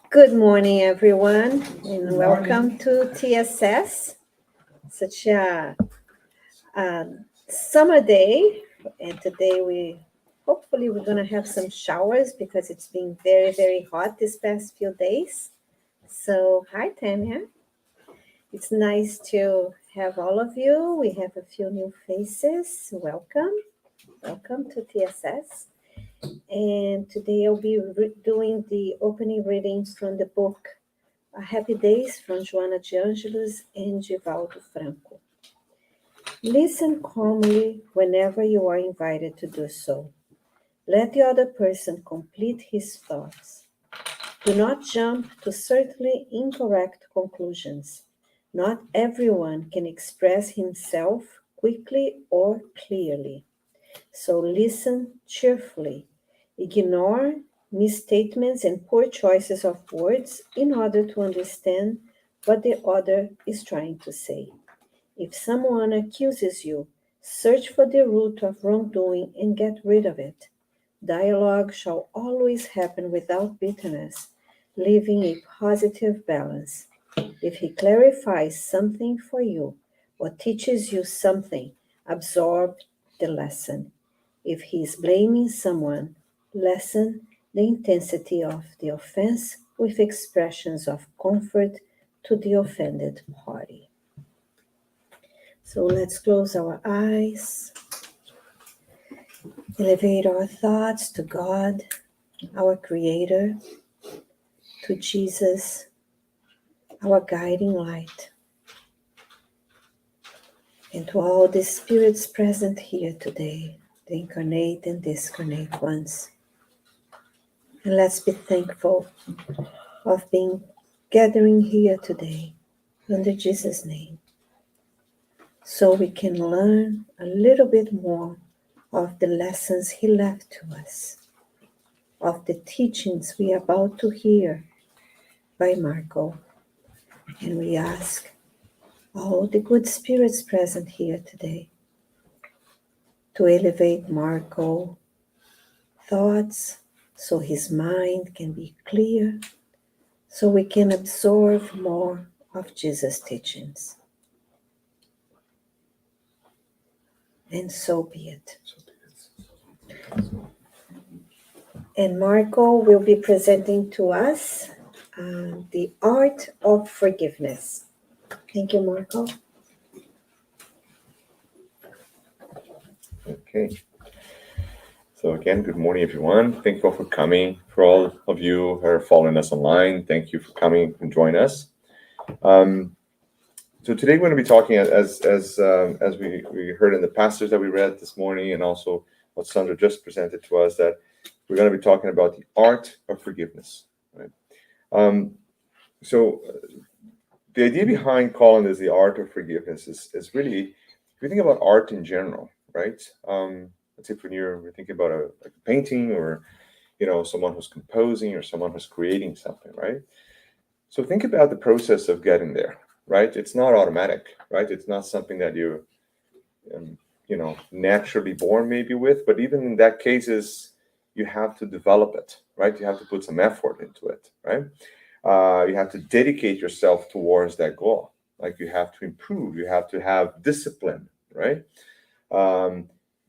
Good morning, everyone, and Good welcome morning. to TSS. Such a summer day, and today hopefully we're gonna have some showers because it's been very, very hot this past few days. So, hi, Tanya. It's nice to have all of you. We have a few new faces. Welcome to TSS. And today I'll be doing the opening readings from the book Happy Days from Joana de Angelis and Givaldo Franco. Listen calmly whenever you are invited to do so. Let the other person complete his thoughts. Do not jump to certainly incorrect conclusions. Not everyone can express himself quickly or clearly. So listen cheerfully. Ignore misstatements and poor choices of words in order to understand what the other is trying to say. If someone accuses you, search for the root of wrongdoing and get rid of it. Dialogue shall always happen without bitterness, leaving a positive balance. If he clarifies something for you or teaches you something, absorb the lesson. If he is blaming someone, lessen the intensity of the offense with expressions of comfort to the offended party. So let's close our eyes, elevate our thoughts to God, our Creator, to Jesus, our guiding light, and to all the spirits present here today, the incarnate and discarnate ones. And let's be thankful of being gathering here today under Jesus' name, so we can learn a little bit more of the lessons He left to us, of the teachings we are about to hear by Marco. And we ask all the good spirits present here today to elevate Marco thoughts so his mind can be clear, so we can absorb more of Jesus' teachings. And so be it. And Marco will be presenting to us the art of forgiveness. Thank you, Marco. Okay. So again, good morning, everyone. Thank you all for coming. For all of you who are following us online, thank you for coming and join us. So today we're going to be talking, as we heard in the passages that we read this morning, and also what Sandra just presented to us, that we're going to be talking about the art of forgiveness. Right. So the idea behind calling this the art of forgiveness is really, if you think about art in general, right? Let's say when we're thinking about a painting, or someone who's composing, or someone who's creating something, right? So think about the process of getting there, right? It's not automatic, right? It's not something that you naturally born maybe with, but even in that cases, you have to develop it, right? You have to put some effort into it, right? You have to dedicate yourself towards that goal. Like, you have to improve, you have to have discipline, right?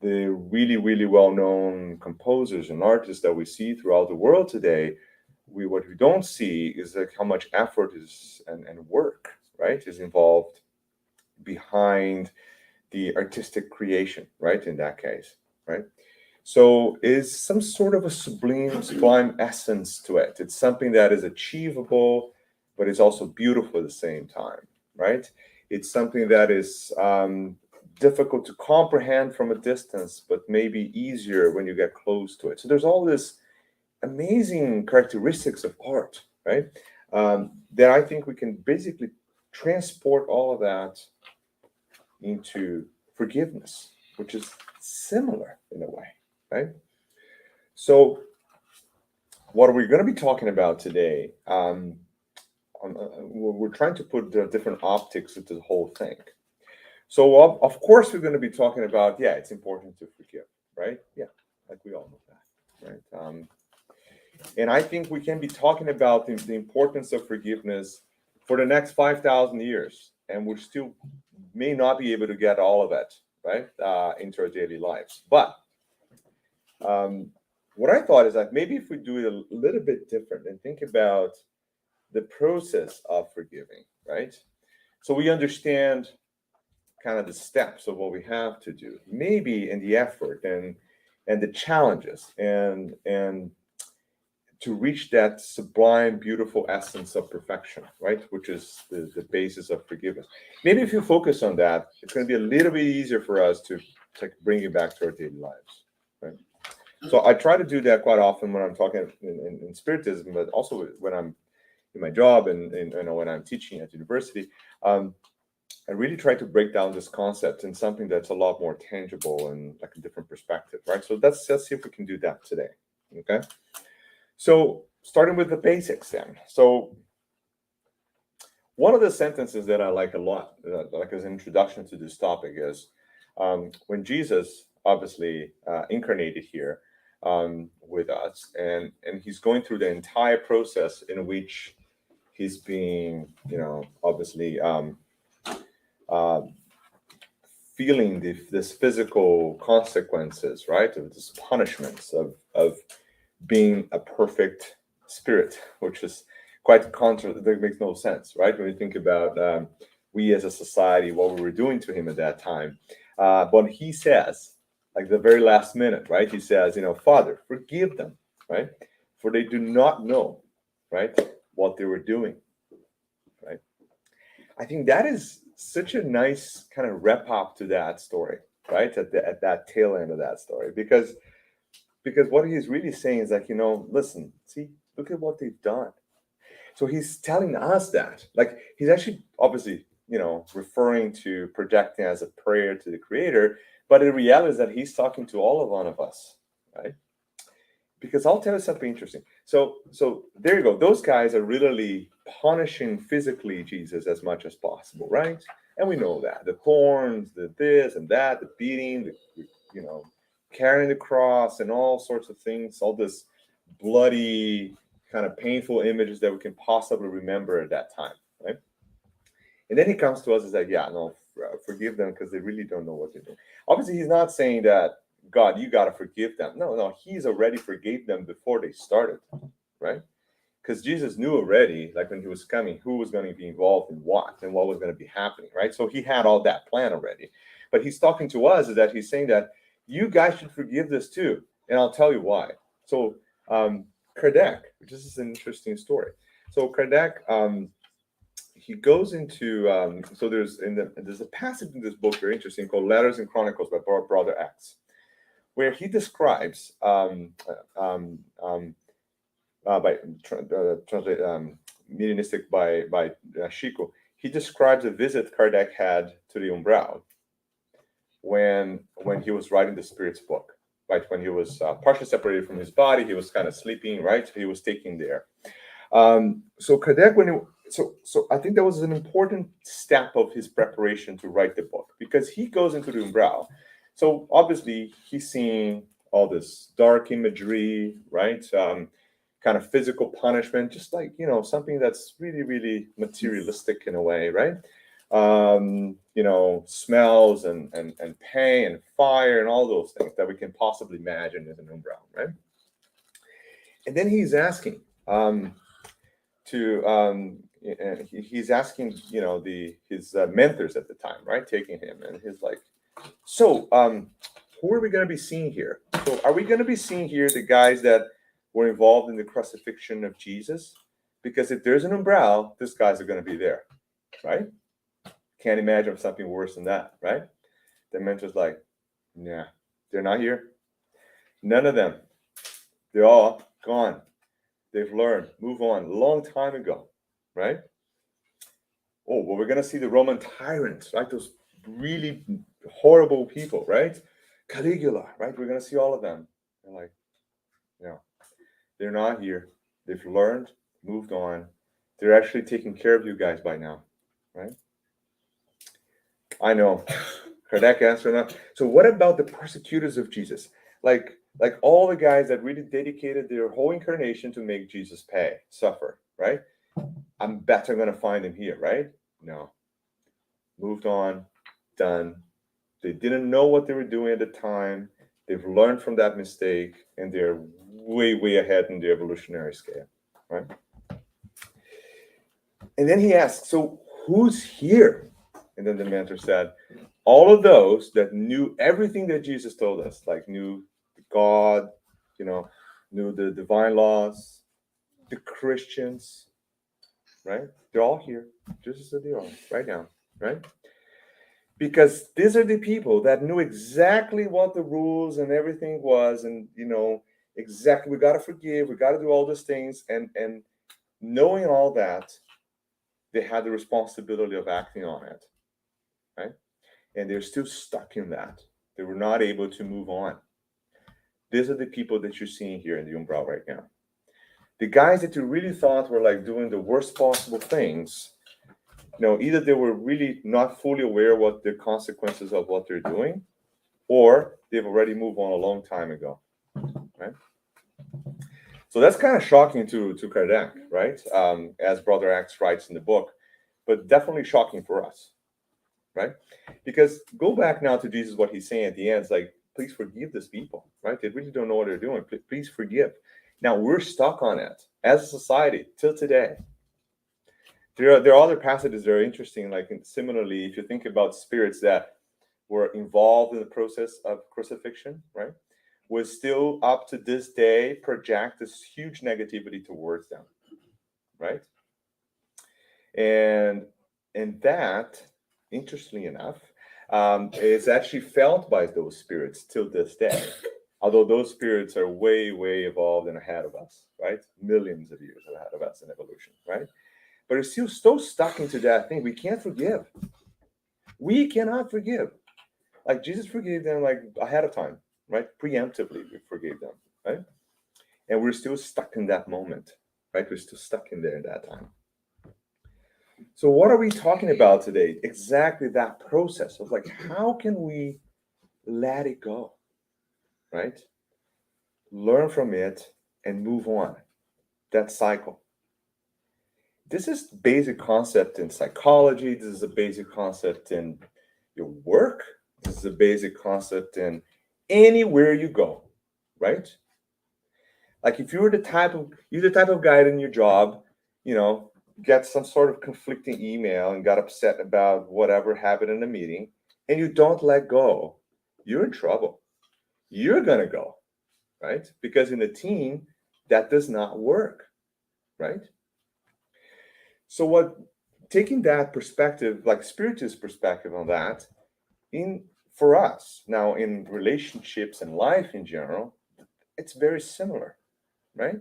The really, really well-known composers and artists that we see throughout the world today, what we don't see is like how much effort is and work, right, is involved behind the artistic creation, right, in that case, right? So is some sort of a sublime essence to it. It's something that is achievable, but it's also beautiful at the same time, right? It's something that is difficult to comprehend from a distance, but maybe easier when you get close to it. So there's all this amazing characteristics of art, right? That I think we can basically transport all of that into forgiveness, which is similar in a way, right? So what we're going to be talking about today, we're trying to put the different optics into the whole thing. So of course we're going to be talking about, it's important to forgive, right? Yeah, like we all know that, right? And I think we can be talking about the importance of forgiveness for the next 5,000 years, and we still may not be able to get all of it, right, into our daily lives. But what I thought is that maybe if we do it a little bit different and think about the process of forgiving, right? So we understand kind of the steps of what we have to do, maybe in the effort and the challenges and to reach that sublime, beautiful essence of perfection, right? Which is the basis of forgiveness. Maybe if you focus on that, it's going to be a little bit easier for us to bring it back to our daily lives, right? So I try to do that quite often when I'm talking in Spiritism, but also when I'm in my job and when I'm teaching at university. I really try to break down this concept in something that's a lot more tangible and like a different perspective, right? So let's see if we can do that today, okay? So starting with the basics then. So one of the sentences that I like a lot, like as an introduction to this topic is when Jesus obviously incarnated here with us, and he's going through the entire process in which he's being, obviously feeling this physical consequences, right, of this punishments of being a perfect spirit, which is quite that makes no sense, right? When you think about we as a society, what we were doing to him at that time. But he says, like the very last minute, right? He says, Father, forgive them, right? For they do not know, right, what they were doing, right? I think that is such a nice kind of wrap up to that story, right? At that tail end of that story, because what he's really saying is like, listen, see, look at what they've done. So he's telling us that, like, he's actually obviously, referring to projecting as a prayer to the Creator, but the reality is that he's talking to all of one of us, right? Because I'll tell you something interesting. So there you go. Those guys are really punishing physically Jesus as much as possible, right? And we know that the thorns, the this and that, the beating, the carrying the cross, and all sorts of things, all this bloody kind of painful images that we can possibly remember at that time, right? And then he comes to us and says, yeah, no, forgive them because they really don't know what they're doing. Obviously, he's not saying that, God, you got to forgive them. No, he's already forgave them before they started, right? Because Jesus knew already, like when he was coming, who was going to be involved in what and what was going to be happening, right? So he had all that plan already. But he's talking to us is that he's saying that you guys should forgive this too. And I'll tell you why. So Kardec, which is an interesting story. So Kardec, he goes into so there's a passage in this book very interesting called Letters and Chronicles by Brother X, where he describes mediumistic by Chico. He describes a visit Kardec had to the Umbral when he was writing the Spirit's book, right? When he was partially separated from his body, he was kind of sleeping, right? He was taken there. So Kardec, so I think that was an important step of his preparation to write the book, because he goes into the Umbral. So obviously he's seeing all this dark imagery, right? Kind of physical punishment, just like, something that's really, really materialistic in a way, right? Smells and pain and fire and all those things that we can possibly imagine as an Umbral, right? And then he's asking he's asking, his mentors at the time, right, taking him, and he's like, so who are we going to be seeing here? So are we going to be seeing here the guys that were involved in the crucifixion of Jesus? Because if there's an Umbral, these guys are going to be there, right? Can't imagine something worse than that, right? The mentor's like, yeah, they're not here. None of them. They're all gone. They've learned, move on, a long time ago, right? Oh, well, we're going to see the Roman tyrants, right? Those really horrible people, right? Caligula, right? We're going to see all of them. They're like, no, they're not here. They've learned, moved on. They're actually taking care of you guys by now, right? I know. Kardec answered that. So what about the persecutors of Jesus? Like, Like all the guys that really dedicated their whole incarnation to make Jesus suffer, right? I'm better going to find him here, right? No. Moved on, done. They didn't know what they were doing at the time. They've learned from that mistake, and they're way, way ahead in the evolutionary scale, right? And then he asked, so who's here? And then the mentor said, all of those that knew everything that Jesus told us, like knew God, knew the divine laws, the Christians, right? They're all here, just as they are right now, right? Because these are the people that knew exactly what the rules and everything was, and exactly, we got to forgive, we got to do all these things, and knowing all that, they had the responsibility of acting on it, right? And they're still stuck in that. They were not able to move on. These are the people that you're seeing here in the Umbral right now. The guys that you really thought were like doing the worst possible things, either they were really not fully aware what the consequences of what they're doing, or they've already moved on a long time ago, right? So that's kind of shocking to Kardec, right? As Brother Axe writes in the book, but definitely shocking for us, right? Because go back now to Jesus, what he's saying at the end is like, please forgive these people, right? They really don't know what they're doing. Please forgive. Now we're stuck on it as a society till today. There are other passages that are interesting, like similarly, if you think about spirits that were involved in the process of crucifixion, right, would still up to this day project this huge negativity towards them, right? And that, interestingly enough, is actually felt by those spirits till this day. Although those spirits are way, way evolved and ahead of us, right? Millions of years ahead of us in evolution, right? But it's still so stuck into that thing. We can't forgive. We cannot forgive. Like Jesus forgave them like ahead of time, right? Preemptively, we forgave them, right? And we're still stuck in that moment, right? We're still stuck in there in that time. So what are we talking about today? Exactly that process of like, how can we let it go, right? Learn from it and move on. That cycle. This is basic concept in psychology. This is a basic concept in your work. This is a basic concept in anywhere you go, right? Like if you're the type of guy in your job, get some sort of conflicting email and got upset about whatever happened in the meeting, and you don't let go, you're in trouble. You're gonna go, right? Because in a team, that does not work, right? So taking that perspective, like Spiritist perspective on that, for us now in relationships and life in general, it's very similar, right?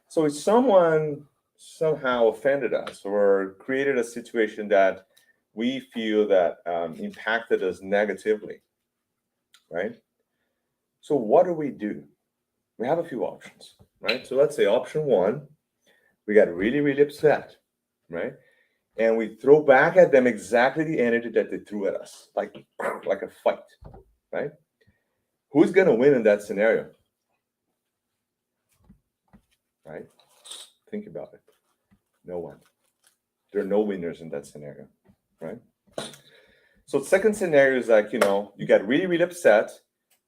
So if someone somehow offended us or created a situation that we feel that impacted us negatively, right? So what do? We have a few options, right? So let's say option one, we got really, really upset, right? And we throw back at them exactly the energy that they threw at us, like a fight, right? Who's going to win in that scenario? Right? Think about it. No one. There are no winners in that scenario, right? So the second scenario is like, you get really, really upset,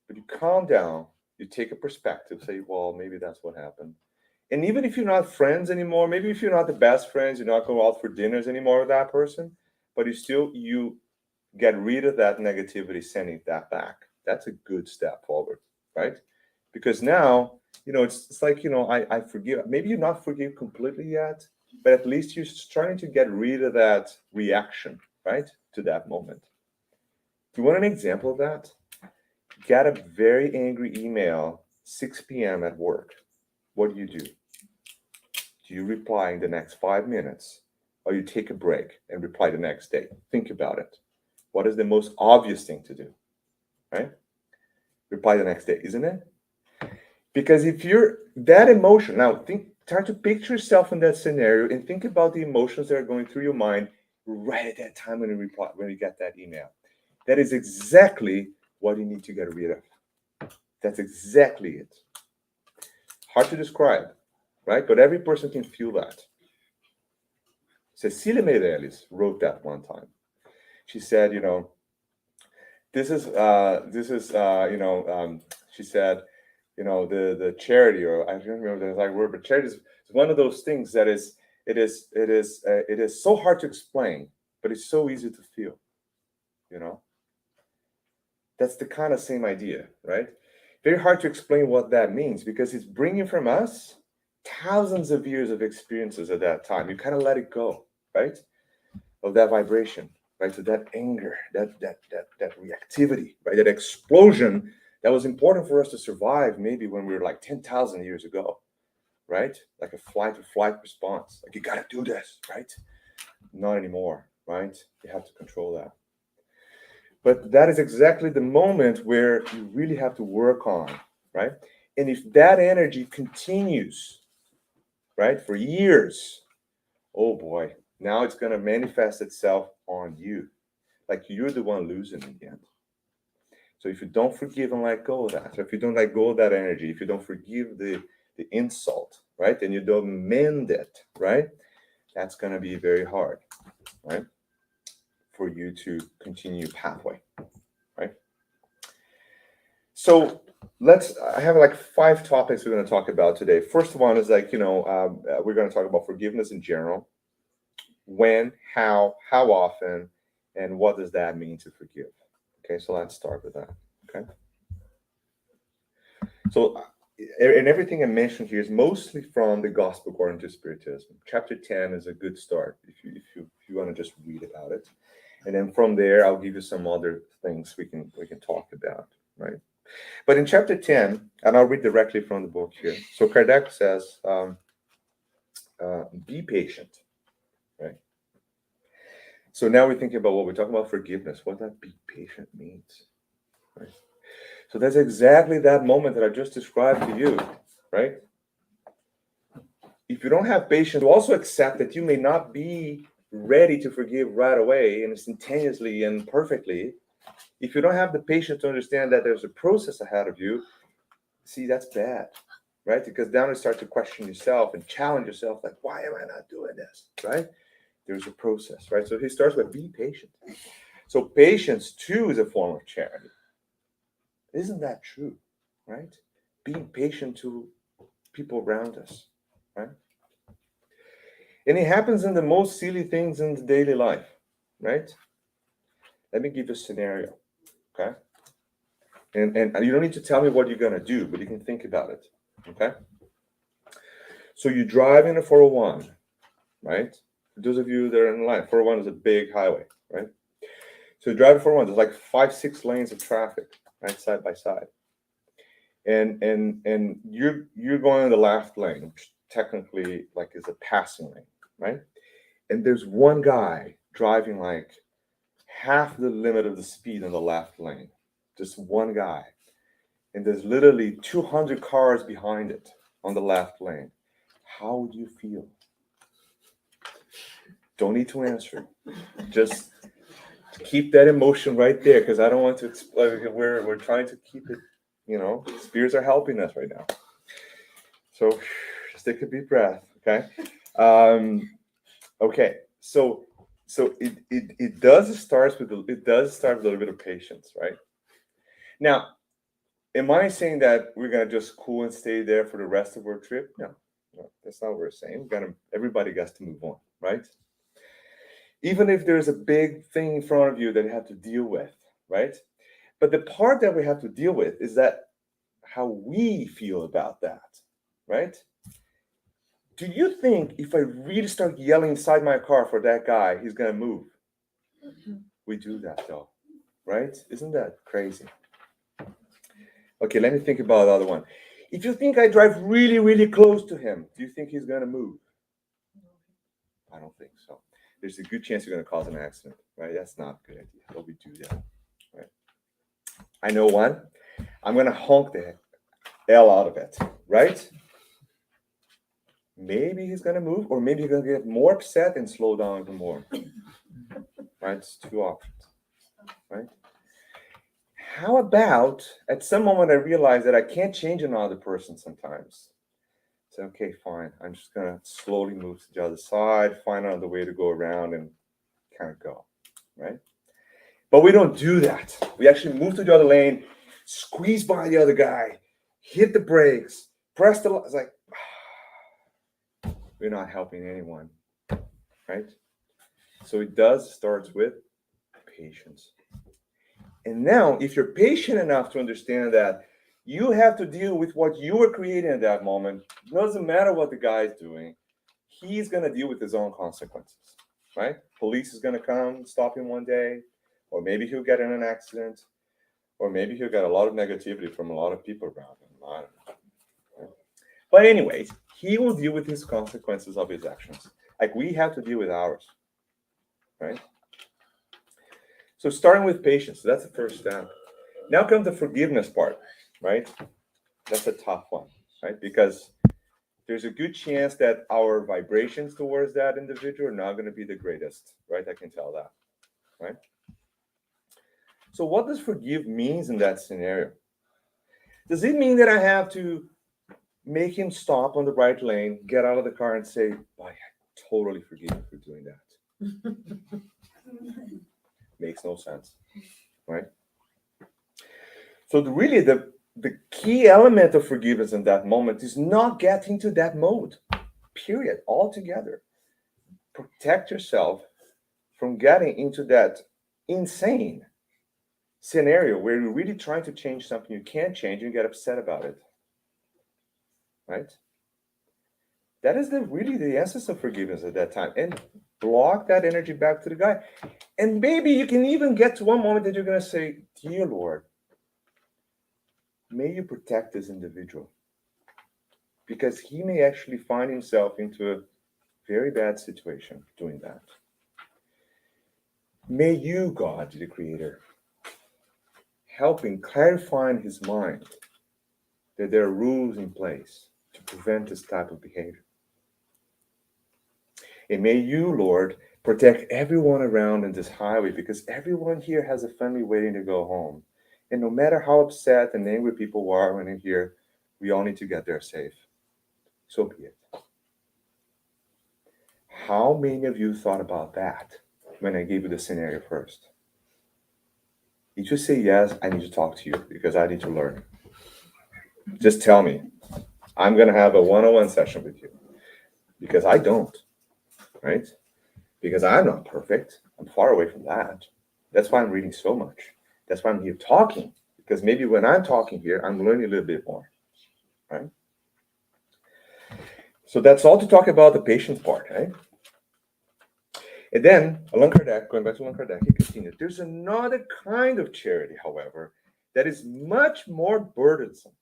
but you calm down, you take a perspective, say, well, maybe that's what happened. And even if you're not friends anymore, maybe if you're not the best friends, you're not going out for dinners anymore with that person, but you get rid of that negativity, sending that back. That's a good step forward, right? Because now, it's like, I forgive. Maybe you're not forgive completely yet, but at least you're trying to get rid of that reaction, right, to that moment. Do you want an example of that? Get a very angry email, 6 p.m. at work. What do? Do you reply in the next 5 minutes, or you take a break and reply the next day? Think about it. What is the most obvious thing to do, right? Reply the next day, isn't it? Because if you're that emotion, now try to picture yourself in that scenario and think about the emotions that are going through your mind right at that time when you get that email. That is exactly what you need to get rid of. That's exactly it. Hard to describe, right? But every person can feel that. Cecilia Meirelles wrote that one time. She said, this is she said, the charity, or I don't remember the exact word, but charity is one of those things that it is so hard to explain, but it's so easy to feel. That's the kind of same idea, right? Very hard to explain what that means because it's bringing from us thousands of years of experiences at that time. You kind of let it go, right? Of that vibration, right? So that anger, that reactivity, right? That explosion that was important for us to survive maybe when we were like 10,000 years ago, right? Like a flight or flight response. Like, you got to do this, right? Not anymore, right? You have to control that. But that is exactly the moment where you really have to work on, right? And if that energy continues, right, for years, oh boy, now it's going to manifest itself on you. Like, you're the one losing in the end. So if you don't forgive and let go of that, so if you don't let go of that energy, if you don't forgive the insult, right, and you don't mend it, right, that's going to be very hard, right, for you to continue pathway, right? So I have like 5 topics we're going to talk about today. First one is like, we're going to talk about forgiveness in general. When, how often, and what does that mean to forgive? Okay, so let's start with that. Okay. So, and everything I mentioned here is mostly from the Gospel according to Spiritism. Chapter 10 is a good start if you want to just read about it, and then from there I'll give you some other things we can talk about, right? But in chapter 10, and I'll read directly from the book here. So Kardec says, be patient, right? So now we're thinking about what we're talking about forgiveness, what that be patient means, right? So that's exactly that moment that I just described to you, right? If you don't have patience, also accept that you may not be ready to forgive right away and instantaneously and perfectly. If you don't have the patience to understand that there's a process ahead of you, see, that's bad, right? Because then you start to question yourself and challenge yourself, like, why am I not doing this, right? There's a process, right? So he starts with be patient. So patience too is a form of charity. Isn't that true, right? Being patient to people around us, right? And it happens in the most silly things in the daily life, right? Let me give you a scenario, okay? And you don't need to tell me what you're going to do, but you can think about it, okay? So you drive in a 401, right? For those of you that are in line, 401 is a big highway, right? So you drive 401, there's like 5-6 lanes of traffic, right, side by side. And you're going in the left lane, which technically like is a passing lane, right? And there's one guy driving like half the limit of the speed in the left lane. Just one guy. And there's literally 200 cars behind it on the left lane. How would you feel? Don't need to answer. Just keep that emotion right there, because I don't want to explain. We're trying to keep it, spirits are helping us right now. So just take a deep breath, okay? Okay, so it does start with a little bit of patience, right? Now, am I saying that we're gonna just cool and stay there for the rest of our trip? No, that's not what we're saying. Everybody gets to move on, right? Even if there's a big thing in front of you that you have to deal with, right? But the part that we have to deal with is that how we feel about that, right? Do you think if I really start yelling inside my car for that guy, he's gonna move? We do that though, right? Isn't that crazy? Okay, let me think about the other one. If you think I drive really, really close to him, do you think he's gonna move? I don't think so. There's a good chance you're gonna cause an accident, right? That's not a good idea. But we do that, right? I know one. I'm gonna honk the hell out of it, right? Maybe he's gonna move, or maybe he's gonna get more upset and slow down even more. Right? It's 2 options, right? how about at some moment I realize that I can't change another person sometimes. So, okay, fine. I'm just going to slowly move to the other side, find another way to go around and kind of go, right? But we don't do that. We actually move to the other lane, squeeze by the other guy, hit the brakes, press the. It's like, we're not helping anyone, right? So it does starts with patience. And now, if you're patient enough to understand that you have to deal with what you were creating at that moment, it doesn't matter what the guy's doing, he's going to deal with his own consequences, right? Police is going to come, stop him one day, or maybe he'll get in an accident, or maybe he'll get a lot of negativity from a lot of people around him. I don't know. Right? But anyways, he will deal with his consequences of his actions. Like we have to deal with ours, right? So starting with patience, that's the first step. Now comes the forgiveness part, right? That's a tough one, right? Because there's a good chance that our vibrations towards that individual are not going to be the greatest, right? I can tell that, right? So what does forgive means in that scenario? Does it mean that I have to make him stop on the right lane, get out of the car and say, "I totally forgive you for doing that"? Makes no sense, right? So the key element of forgiveness in that moment is not getting to that mode, period, altogether. Protect yourself from getting into that insane scenario where you're really trying to change something you can't change and you get upset about it, right? That is really the essence of forgiveness at that time. And block that energy back to the guy. And maybe you can even get to one moment that you're going to say, "Dear Lord, may you protect this individual, because he may actually find himself into a very bad situation doing that. May you, God, the Creator, help in clarifying his mind that there are rules in place to prevent this type of behavior. And may you, Lord, protect everyone around in this highway, because everyone here has a family waiting to go home. And no matter how upset and angry people are when they're here, we all need to get there safe. So be it." How many of you thought about that when I gave you the scenario first? Did you say, "Yes, I need to talk to you because I need to learn"? Just tell me. I'm going to have a one-on-one session with you, because I don't, right? Because I'm not perfect. I'm far away from that. That's why I'm reading so much. That's why I'm here talking, because maybe when I'm talking here, I'm learning a little bit more, right? So that's all to talk about the patience part, right? And then Allan Kardec, going back to Allan Kardec, he continued, "There's another kind of charity, however, that is much more burdensome."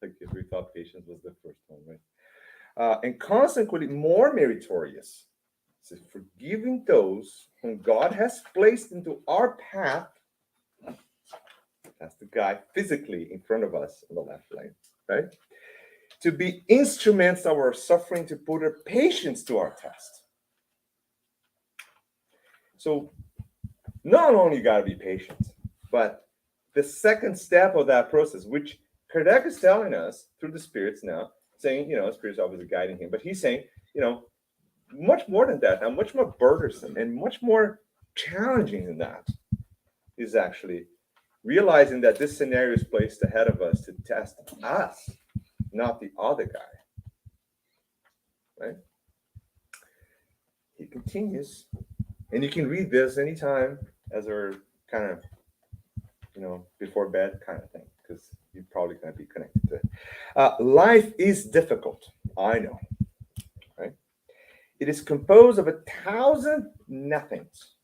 Like if we thought patience was the first one, right? And consequently more meritorious. So forgiving those whom God has placed into our path. That's the guy physically in front of us on the left lane, right? To be instruments of our suffering, to put our patience to our test. So not only you got to be patient, but the second step of that process, which Kardec is telling us through the spirits now, saying, spirits obviously guiding him, but he's saying, much more than that, now much more burdensome and much more challenging than that is actually realizing that this scenario is placed ahead of us to test us, not the other guy, right? He continues, and you can read this anytime as we're kind of, before bed kind of thing, because you're probably going to be connected to it. Life is difficult, I know, right? It is composed of 1,000 nothings,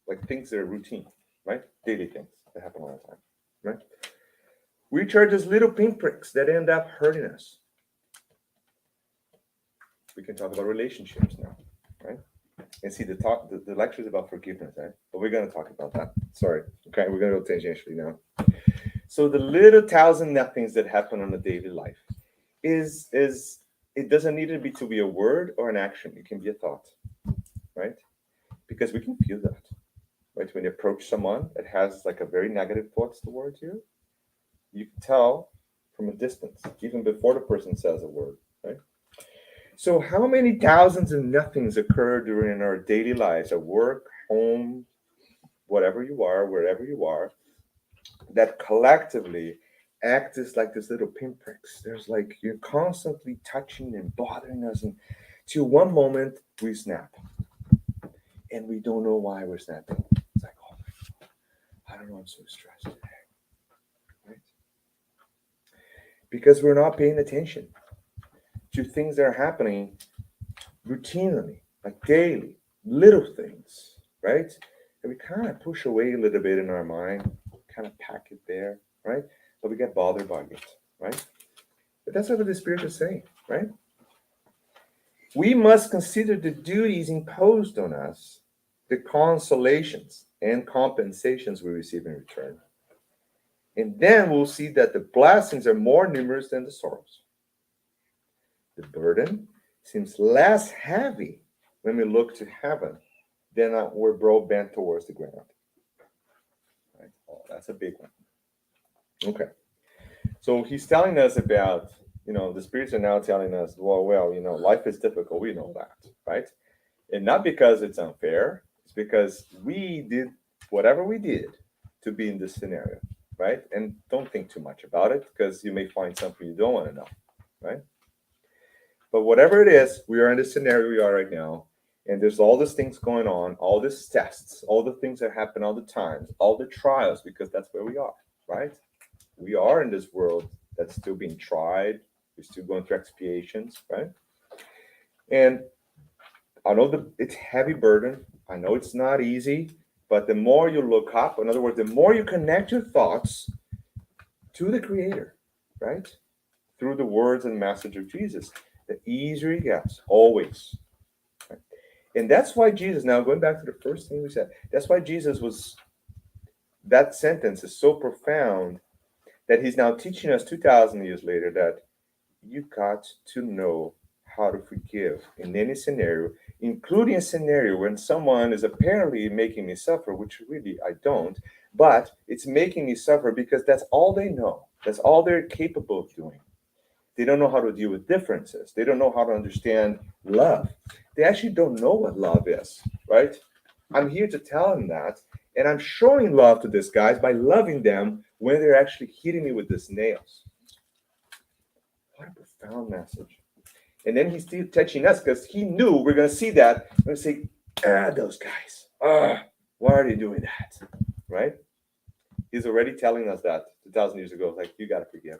like things that are routine, right? Daily things that happen all the time, right? We charge as little pinpricks that end up hurting us. We can talk about relationships now, right? And see, the lecture is about forgiveness, right? But we're going to talk about that. Sorry. Okay, we're going to go tangentially now. So the little 1,000 nothings that happen on a daily life is it doesn't need to be a word or an action. It can be a thought, right? Because we can feel that, right? When you approach someone that has like a very negative thoughts towards you, you can tell from a distance, even before the person says a word, right? So how many thousands of nothings occur during our daily lives at work, home, whatever you are, wherever you are, that collectively act as like this little pinpricks. There's like you're constantly touching and bothering us, and to one moment we snap, and we don't know why we're snapping. It's like, oh my God, I don't know, I'm so stressed today, right? Because we're not paying attention to things that are happening routinely, like daily, little things, right? And we kind of push away a little bit in our mind, kind of pack it there, right? But we get bothered by it, right? But that's what the Spirit is saying, right? We must consider the duties imposed on us, the consolations and compensations we receive in return. And then we'll see that the blessings are more numerous than the sorrows. The burden seems less heavy when we look to heaven than we're broad bent towards the ground. Right? Oh, that's a big one. Okay. So he's telling us about, the spirits are now telling us, well, life is difficult. We know that, right? And not because it's unfair. It's because we did whatever we did to be in this scenario, right? And don't think too much about it because you may find something you don't want to know, right? But whatever it is, we are in the scenario we are right now. And there's all these things going on, all these tests, all the things that happen all the times, all the trials, because that's where we are, right? We are in this world that's still being tried. We're still going through expiations, right? And I know it's heavy burden. I know it's not easy, but the more you look up, in other words, the more you connect your thoughts to the Creator, right? Through the words and message of Jesus, the easier it gets, always. Right? And that's why Jesus, now going back to the first thing we said, that's why that sentence is so profound that he's now teaching us 2,000 years later that you got to know how to forgive in any scenario, including a scenario when someone is apparently making me suffer, which really I don't, but it's making me suffer because that's all they know. That's all they're capable of doing. They don't know how to deal with differences. They don't know how to understand love. They actually don't know what love is, right? I'm here to tell them that, and I'm showing love to these guys by loving them when they're actually hitting me with these nails. What a profound message. And then he's still touching us because he knew we're going to see that. We're going to say, those guys. Why are they doing that? Right? He's already telling us that 2,000 years ago. Like, you got to forgive.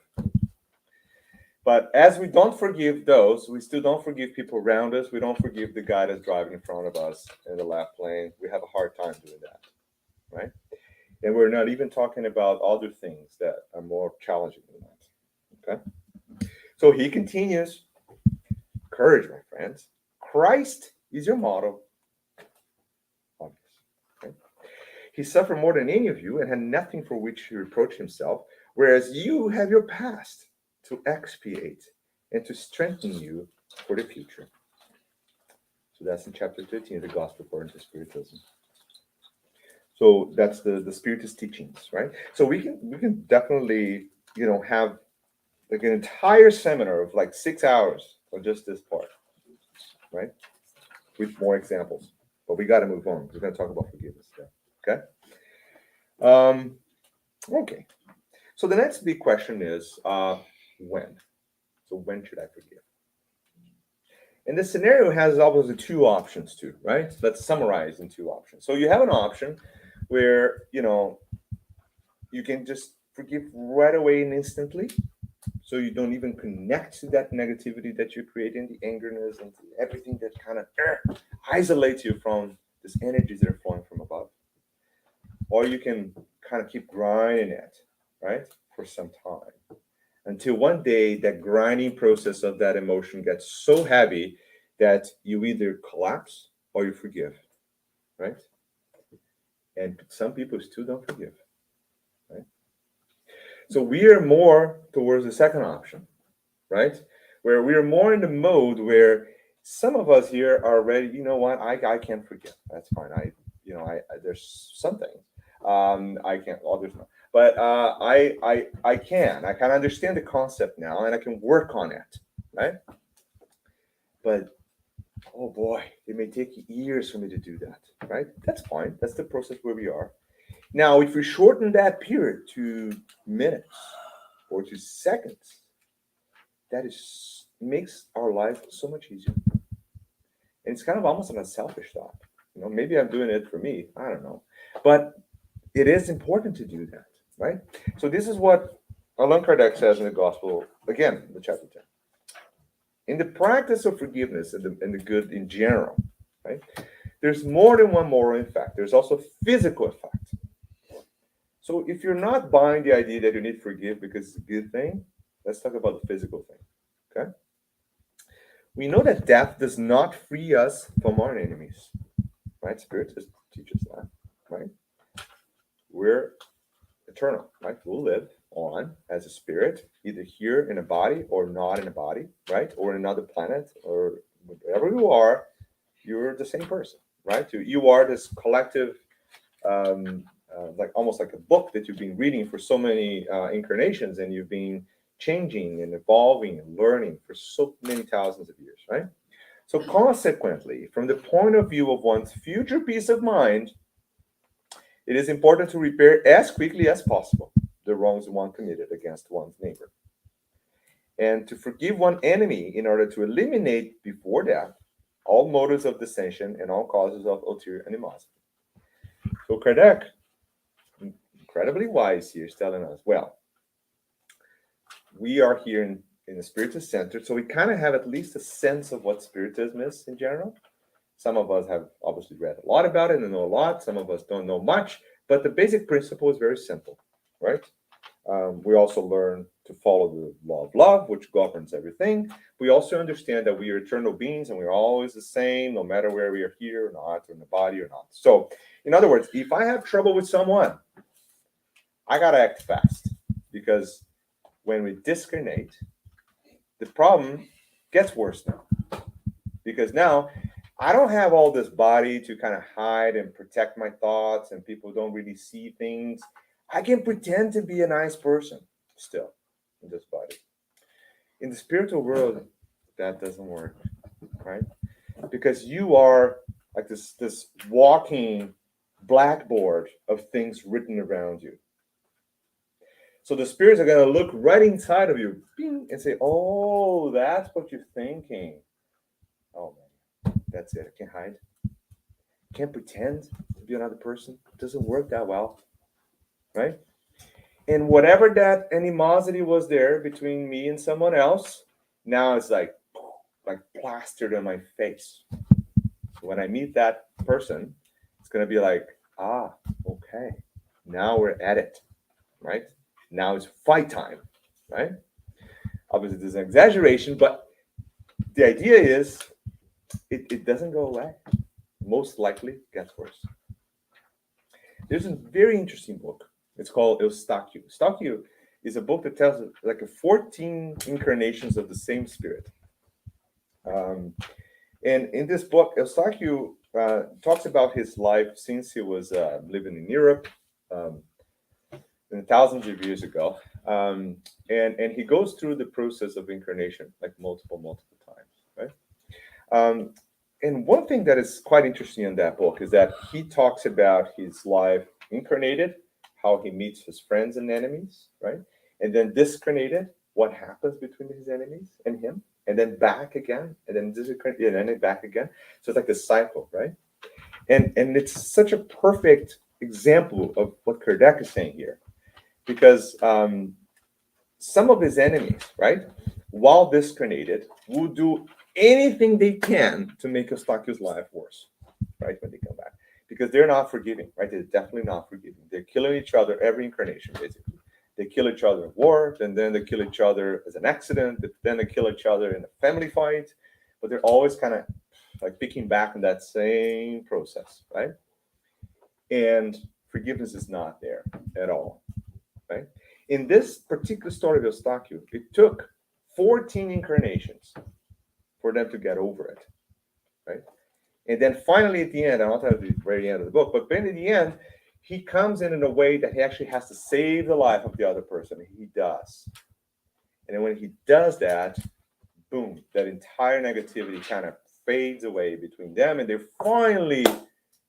But as we don't forgive those, we still don't forgive people around us. We don't forgive the guy that's driving in front of us in the left lane. We have a hard time doing that. Right? And we're not even talking about other things that are more challenging than that. Okay? So he continues. Courage, my friends. Christ is your model. Okay? He suffered more than any of you and had nothing for which to reproach himself, whereas you have your past to expiate and to strengthen you for the future. So that's in chapter 13 of the Gospel according to Spiritism. So that's the Spiritist teachings, right? So we can definitely, have like an entire seminar of like 6 hours or just this part, right? With more examples. But we got to move on. We're going to talk about forgiveness there. Okay? Okay. So the next big question is when? So when should I forgive? And this scenario has obviously two options too, right? Let's summarize in two options. So you have an option where, you can just forgive right away and instantly. So you don't even connect to that negativity that you're creating, the angerness and everything that kind of isolates you from these energies that are flowing from above. Or you can kind of keep grinding it, right, for some time. Until one day that grinding process of that emotion gets so heavy that you either collapse or you forgive, right? And some people still don't forgive, right? So we are more towards the second option, right? Where we are more in the mode where some of us here are ready, you know what, I can't forgive. That's fine. there's something. I can't. Others not. But I can. I can understand the concept now, and I can work on it, right? But oh boy, it may take years for me to do that, right? That's fine. That's the process where we are. Now, if we shorten that period to minutes or to seconds, that is makes our life so much easier. And it's kind of almost like a selfish thought. Maybe I'm doing it for me. I don't know. But it is important to do that, right? So this is what Allan Kardec says in the Gospel, again, the chapter 10. In the practice of forgiveness and the good in general, right? There's more than one moral effect. There's also physical effect. So if you're not buying the idea that you need to forgive because it's a good thing, let's talk about the physical thing, okay? We know that death does not free us from our enemies, right? Spirit just teaches that, right? We're eternal, right? We'll live on as a spirit, either here in a body or not in a body, right? Or in another planet, or wherever you are, you're the same person, right? You are this collective, like almost like a book that you've been reading for so many incarnations, and you've been changing and evolving and learning for so many thousands of years, right? So consequently, from the point of view of one's future peace of mind, it is important to repair as quickly as possible the wrongs one committed against one's neighbor, and to forgive one enemy in order to eliminate before death all motives of dissension and all causes of ulterior animosity. So Kardec, incredibly wise here, is telling us, well, we are here in the Spiritus Center, so we kind of have at least a sense of what Spiritism is in general. Some of us have obviously read a lot about it and know a lot. Some of us don't know much, but the basic principle is very simple, right? We also learn to follow the law of love, which governs everything. We also understand that we are eternal beings and we're always the same, no matter where we are here or not, or in the body or not. So, in other words, if I have trouble with someone, I got to act fast, because when we discarnate, the problem gets worse now. Because now I don't have all this body to kind of hide and protect my thoughts, and people don't really see things. I can pretend to be a nice person still in this body. In the spiritual world, that doesn't work, right? Because you are like this walking blackboard of things written around you. So the spirits are going to look right inside of you and say, oh, that's what you're thinking. Oh, man, that's it. I can't hide. I can't pretend to be another person. It doesn't work that well, right? And whatever that animosity was there between me and someone else, now it's like plastered on my face. So when I meet that person, it's going to be like, okay, now we're at it, right? Now it's fight time, right? Obviously, there's an exaggeration, but the idea is it doesn't go away. Most likely gets worse. There's a very interesting book. It's called Eustáquio. Eustáquio is a book that tells like 14 incarnations of the same spirit. And in this book, Eustáquio talks about his life since he was living in Europe, thousands of years ago, and he goes through the process of incarnation like multiple times, right? And one thing that is quite interesting in that book is that he talks about his life incarnated, how he meets his friends and enemies, right? And then discarnated, what happens between his enemies and him, and then back again, and then discarnated, and then back again. So it's like a cycle, right? And it's such a perfect example of what Kardec is saying here. Because some of his enemies, right, while discarnated, will do anything they can to make Eustáquio's life worse, right, when they come back. Because they're not forgiving, right? They're definitely not forgiving. They're killing each other every incarnation, basically. They kill each other in war, and then they kill each other as an accident, then they kill each other in a family fight. But they're always kind of like picking back on that same process, right? And forgiveness is not there at all. Right? In this particular story of Eustáquio, it took 14 incarnations for them to get over it, right? And then finally at the end, I'm not at the very end of the book, but then at the end, he comes in a way that he actually has to save the life of the other person. He does. And then when he does that, boom, that entire negativity kind of fades away between them, and they're finally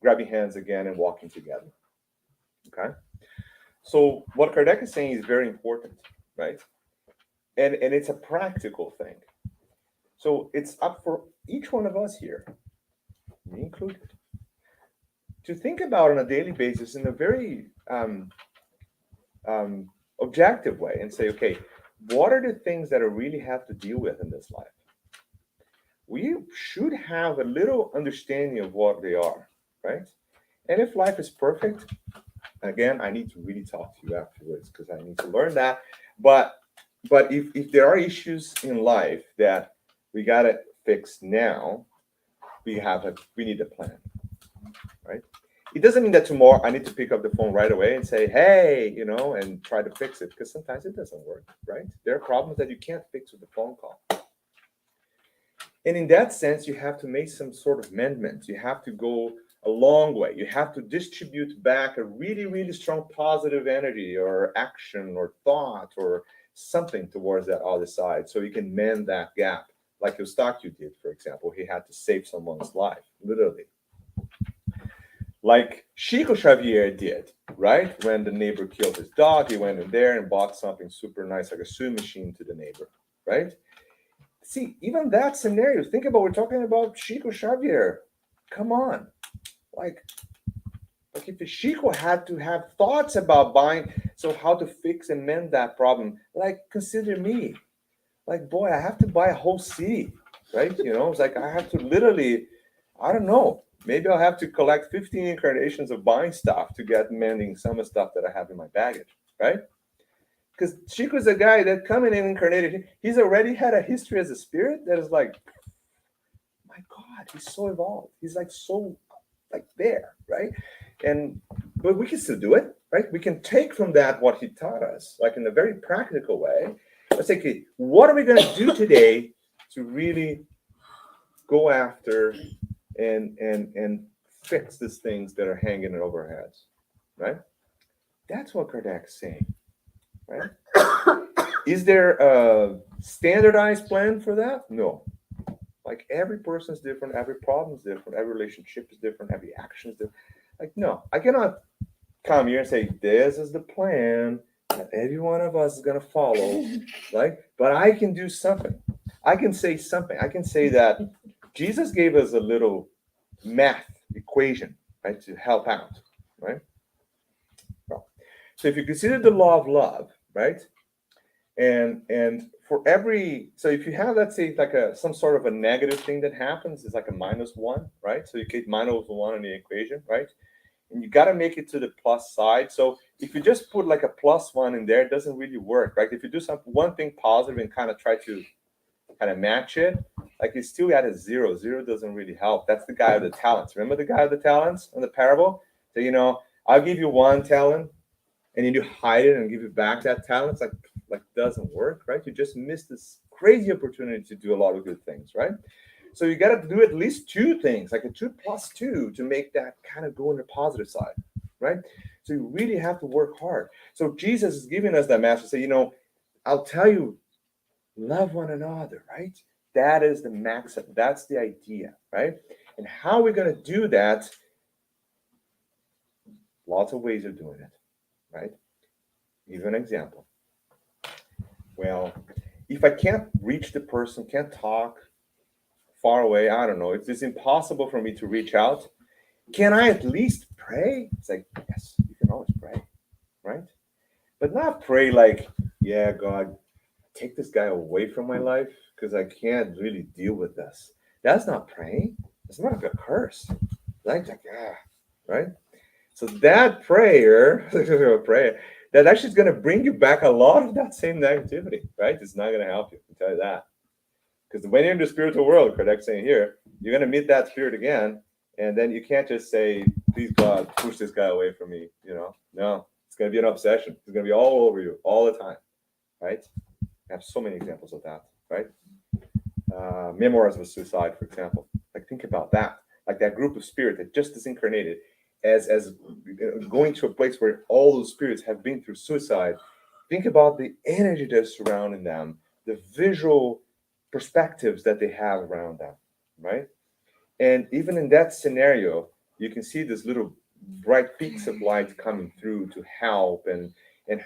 grabbing hands again and walking together. Okay? So what Kardec is saying is very important, right? And it's a practical thing. So it's up for each one of us here, me included, to think about on a daily basis in a very objective way and say, okay, what are the things that I really have to deal with in this life? We should have a little understanding of what they are, right? And if life is perfect, again, I need to really talk to you afterwards because I need to learn that. But if there are issues in life that we gotta fix now, we need a plan, right? It doesn't mean that tomorrow I need to pick up the phone right away and say, hey, and try to fix it, because sometimes it doesn't work, right? There are problems that you can't fix with a phone call. And in that sense, you have to make some sort of amendments. You have to go a long way. You have to distribute back a really, really strong positive energy or action or thought or something towards that other side so you can mend that gap. Like Eustáquio did, for example. He had to save someone's life, literally. Like Chico Xavier did, right? When the neighbor killed his dog, he went in there and bought something super nice, like a sewing machine, to the neighbor, right? See, even that scenario, think about, we're talking about Chico Xavier. Come on. Like if the Chico had to have thoughts about buying, so how to fix and mend that problem, like consider me. Like, boy, I have to buy a whole city, right? It's like I have to literally, I don't know, maybe I'll have to collect 15 incarnations of buying stuff to get mending some of the stuff that I have in my baggage, right? Because Chico's a guy that coming in incarnated, he's already had a history as a spirit that is like, my God, he's so evolved. He's like so like there, right? But we can still do it, right? We can take from that what he taught us, like in a very practical way. Let's say, okay, what are we going to do today to really go after and fix these things that are hanging over our heads, right? That's what Kardec's saying, right? Is there a standardized plan for that? No. Like every person is different, every problem is different, every relationship is different, every action is different. Like, no, I cannot come here and say, this is the plan that every one of us is going to follow, right? But I can do something. I can say something. I can say that Jesus gave us a little math equation, right, to help out, right? So if you consider the law of love, right, and for every, so if you have, let's say, like some sort of a negative thing that happens, it's like a -1, right? So you get -1 in the equation, right? And you got to make it to the plus side. So if you just put like a +1 in there, it doesn't really work, right? If you do one thing positive and kind of try to kind of match it, like you still at a 0. 0 doesn't really help. That's the guy of the talents. Remember the guy of the talents in the parable? So, I'll give you 1 talent, and then you hide it and give it back that talent. It's like doesn't work, right? You just missed this crazy opportunity to do a lot of good things, right? So you got to do at least 2 things, like a 2 + 2, to make that kind of go on the positive side, right? So you really have to work hard. So Jesus is giving us that message. Say, I'll tell you, love one another, right? That is the maxim. That's the idea, right? And how we're going to do that? Lots of ways of doing it, right? Give an example. Well, if I can't reach the person, can't talk, far away, I don't know, if it's impossible for me to reach out, can I at least pray? It's like, yes, you can always pray, right? But not pray like, yeah, God, take this guy away from my life because I can't really deal with this. That's not praying. It's not like a curse. Like right? So that prayer, that actually is going to bring you back a lot of that same negativity, right? It's not going to help you, I can tell you that. Because when you're in the spiritual world, Kardec's saying here, you're going to meet that spirit again, and then you can't just say, please God, push this guy away from me, No, it's going to be an obsession. It's going to be all over you all the time, right? I have so many examples of that, right? Memoirs of a Suicide, for example. Like, think about that. Like, that group of spirit that just disincarnated, as going to a place where all those spirits have been through suicide. Think about the energy that's surrounding them, the visual perspectives that they have around them, right? And even in that scenario, you can see this little bright peaks of light coming through to help, and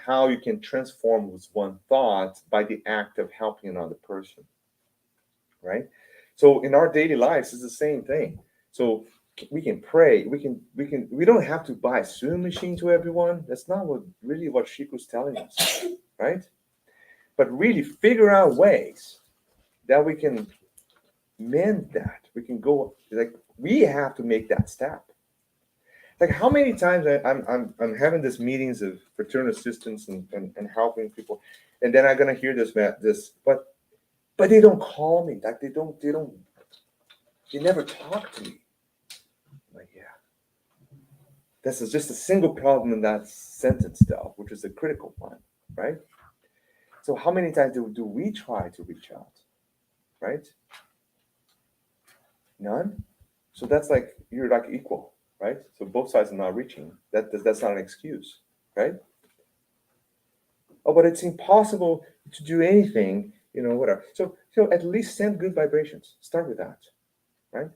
how you can transform with one thought by the act of helping another person, right? So in our daily lives, it's the same thing. So we can pray. We don't have to buy a sewing machine to everyone. That's not what Shiku's telling us, right? But really figure out ways that we can mend that. We can go, like, we have to make that step. Like, how many times I'm having these meetings of fraternal assistance and helping people, and then I'm gonna hear this, but they don't call me. Like, they never talk to me. Like, yeah, this is just a single problem in that sentence, though, which is a critical one, right? So how many times do we try to reach out, right? None. So that's like, you're like equal, right? So both sides are not reaching. That's not an excuse, right? Oh, but it's impossible to do anything, whatever. So at least send good vibrations. Start with that, right?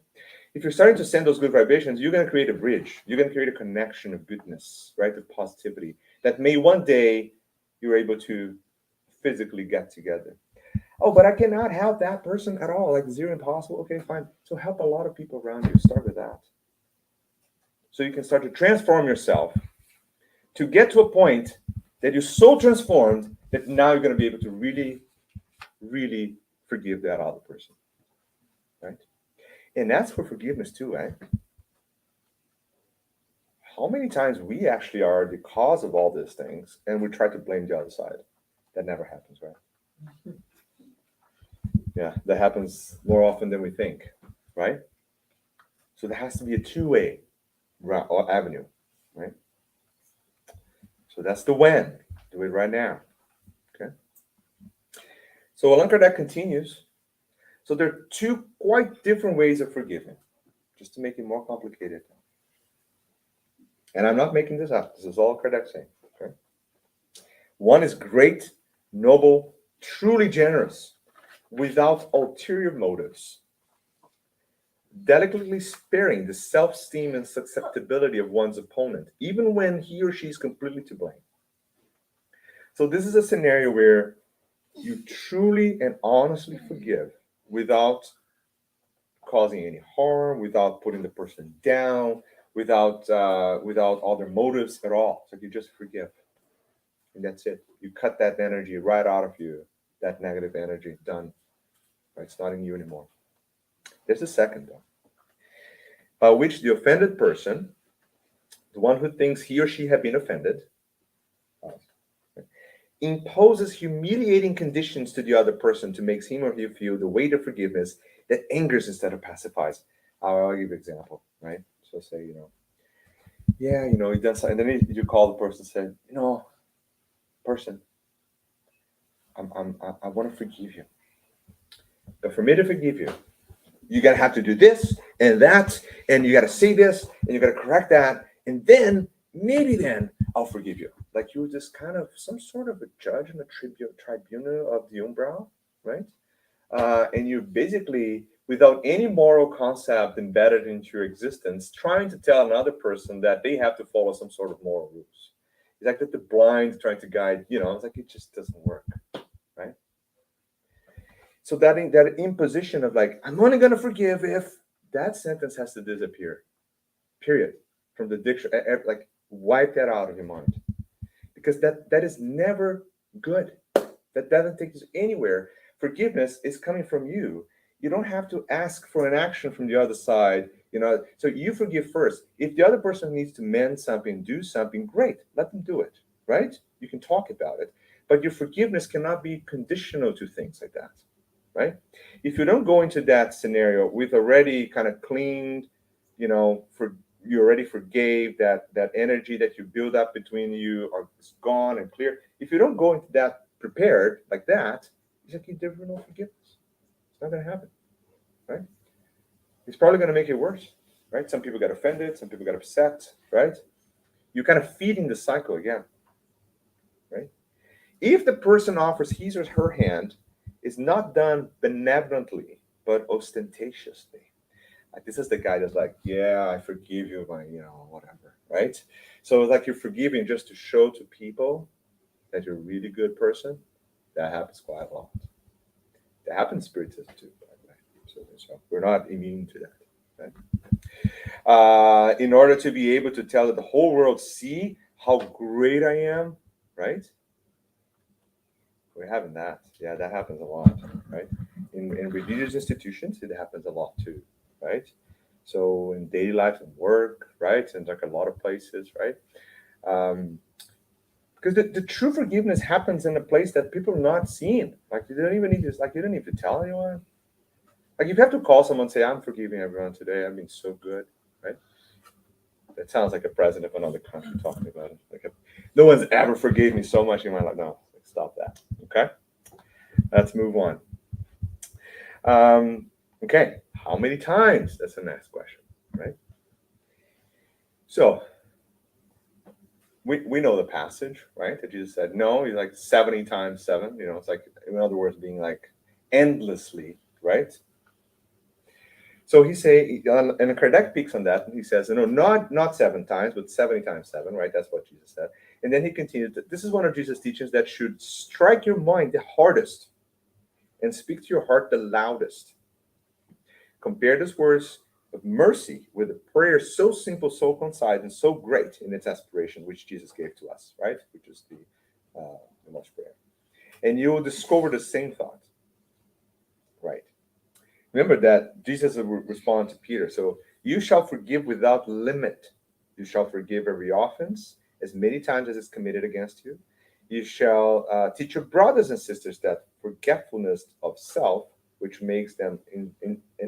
If you're starting to send those good vibrations, you're going to create a bridge. You're going to create a connection of goodness, right? Of positivity that may one day you're able to physically get together. Oh, but I cannot help that person at all. Like, zero impossible. Okay, fine. So help a lot of people around you. Start with that. So you can start to transform yourself to get to a point that you're so transformed that now you're going to be able to really, really forgive that other person, right? And that's for forgiveness too, right? How many times we actually are the cause of all these things, and we try to blame the other side? That never happens, right? Yeah, that happens more often than we think, right? So there has to be a two-way avenue, right? So that's the when. Do it right now. Okay. So Allan Kardec continues. So there are two quite different ways of forgiving, just to make it more complicated. And I'm not making this up. This is all Kardec saying. Okay. One is great, noble, truly generous, without ulterior motives, delicately sparing the self-esteem and susceptibility of one's opponent, even when he or she is completely to blame. So this is a scenario where you truly and honestly forgive without causing any harm, without putting the person down, without other motives at all. So you just forgive, and that's it. You cut that energy right out of you. That negative energy, done. Right? It's not in you anymore. There's a second, though, by which the offended person, the one who thinks he or she have been offended, imposes humiliating conditions to the other person to make him or he feel the weight of forgiveness that angers instead of pacifies. I'll give you an example, right? So say, yeah, you done something, and then you call the person and say, person, I want to forgive you. But for me to forgive you, you gotta have to do this and that, and you gotta say this, and you gotta correct that, and then maybe then I'll forgive you. Like, you were just kind of some sort of a judge in a tribunal of the umbral, right? And you basically, without any moral concept embedded into your existence, trying to tell another person that they have to follow some sort of moral rules. It's like that the blind trying to guide, it's like it just doesn't work, right? So that imposition of like, I'm only going to forgive if, that sentence has to disappear, period, from the dictionary. Like, wipe that out of your mind, because that is never good. That doesn't take us anywhere. Forgiveness is coming from you. You don't have to ask for an action from the other side. So you forgive first. If the other person needs to mend something, do something, great, let them do it, right? You can talk about it, but your forgiveness cannot be conditional to things like that, right? If you don't go into that scenario with already kind of cleaned, you already forgave, that energy that you build up between you is gone and clear. If you don't go into that prepared like that, it's like there's no forgiveness. It's not going to happen, right? It's probably going to make it worse. right? Some people get offended, some people get upset, right? You're kind of feeding the cycle again, right? If the person offers his or her hand, it's not done benevolently, but ostentatiously. Like this is the guy that's like, yeah, I forgive you, my, whatever, right? So it's like you're forgiving just to show to people that you're a really good person. That happens quite a lot. That happens in spiritism too, by the way. So we're not immune to that. Right? In order to be able to tell that the whole world see how great I am, right? We're having that. Yeah, that happens a lot, right? In religious institutions, it happens a lot too, right? So in daily life and work, right? And like a lot of places, right? Because the true forgiveness happens in a place that people are not seeing. Like you don't even need to, like you don't need to tell anyone. Like if you have to call someone and say, I'm forgiving everyone today, I've been so good, right? That sounds like a president of another country talking about it. Like no one's ever forgave me so much in my life. No, stop that. Okay? Let's move on. Okay, how many times? That's the next question, right? So we know the passage, right? That Jesus said, no, he's like 70 times 7. It's like, in other words, being like endlessly, right? So he say, and Kardec speaks on that, and he says, not 7 times, but 70 times 7, right? That's what Jesus said. And then he continued, this is one of Jesus' teachings that should strike your mind the hardest and speak to your heart the loudest. Compare this words of mercy with a prayer so simple, so concise, and so great in its aspiration, which Jesus gave to us, right? Which is the Lord's Prayer. And you will discover the same thought, right? Remember that Jesus will respond to Peter. So you shall forgive without limit. You shall forgive every offense as many times as is committed against you. You shall teach your brothers and sisters that forgetfulness of self, which makes them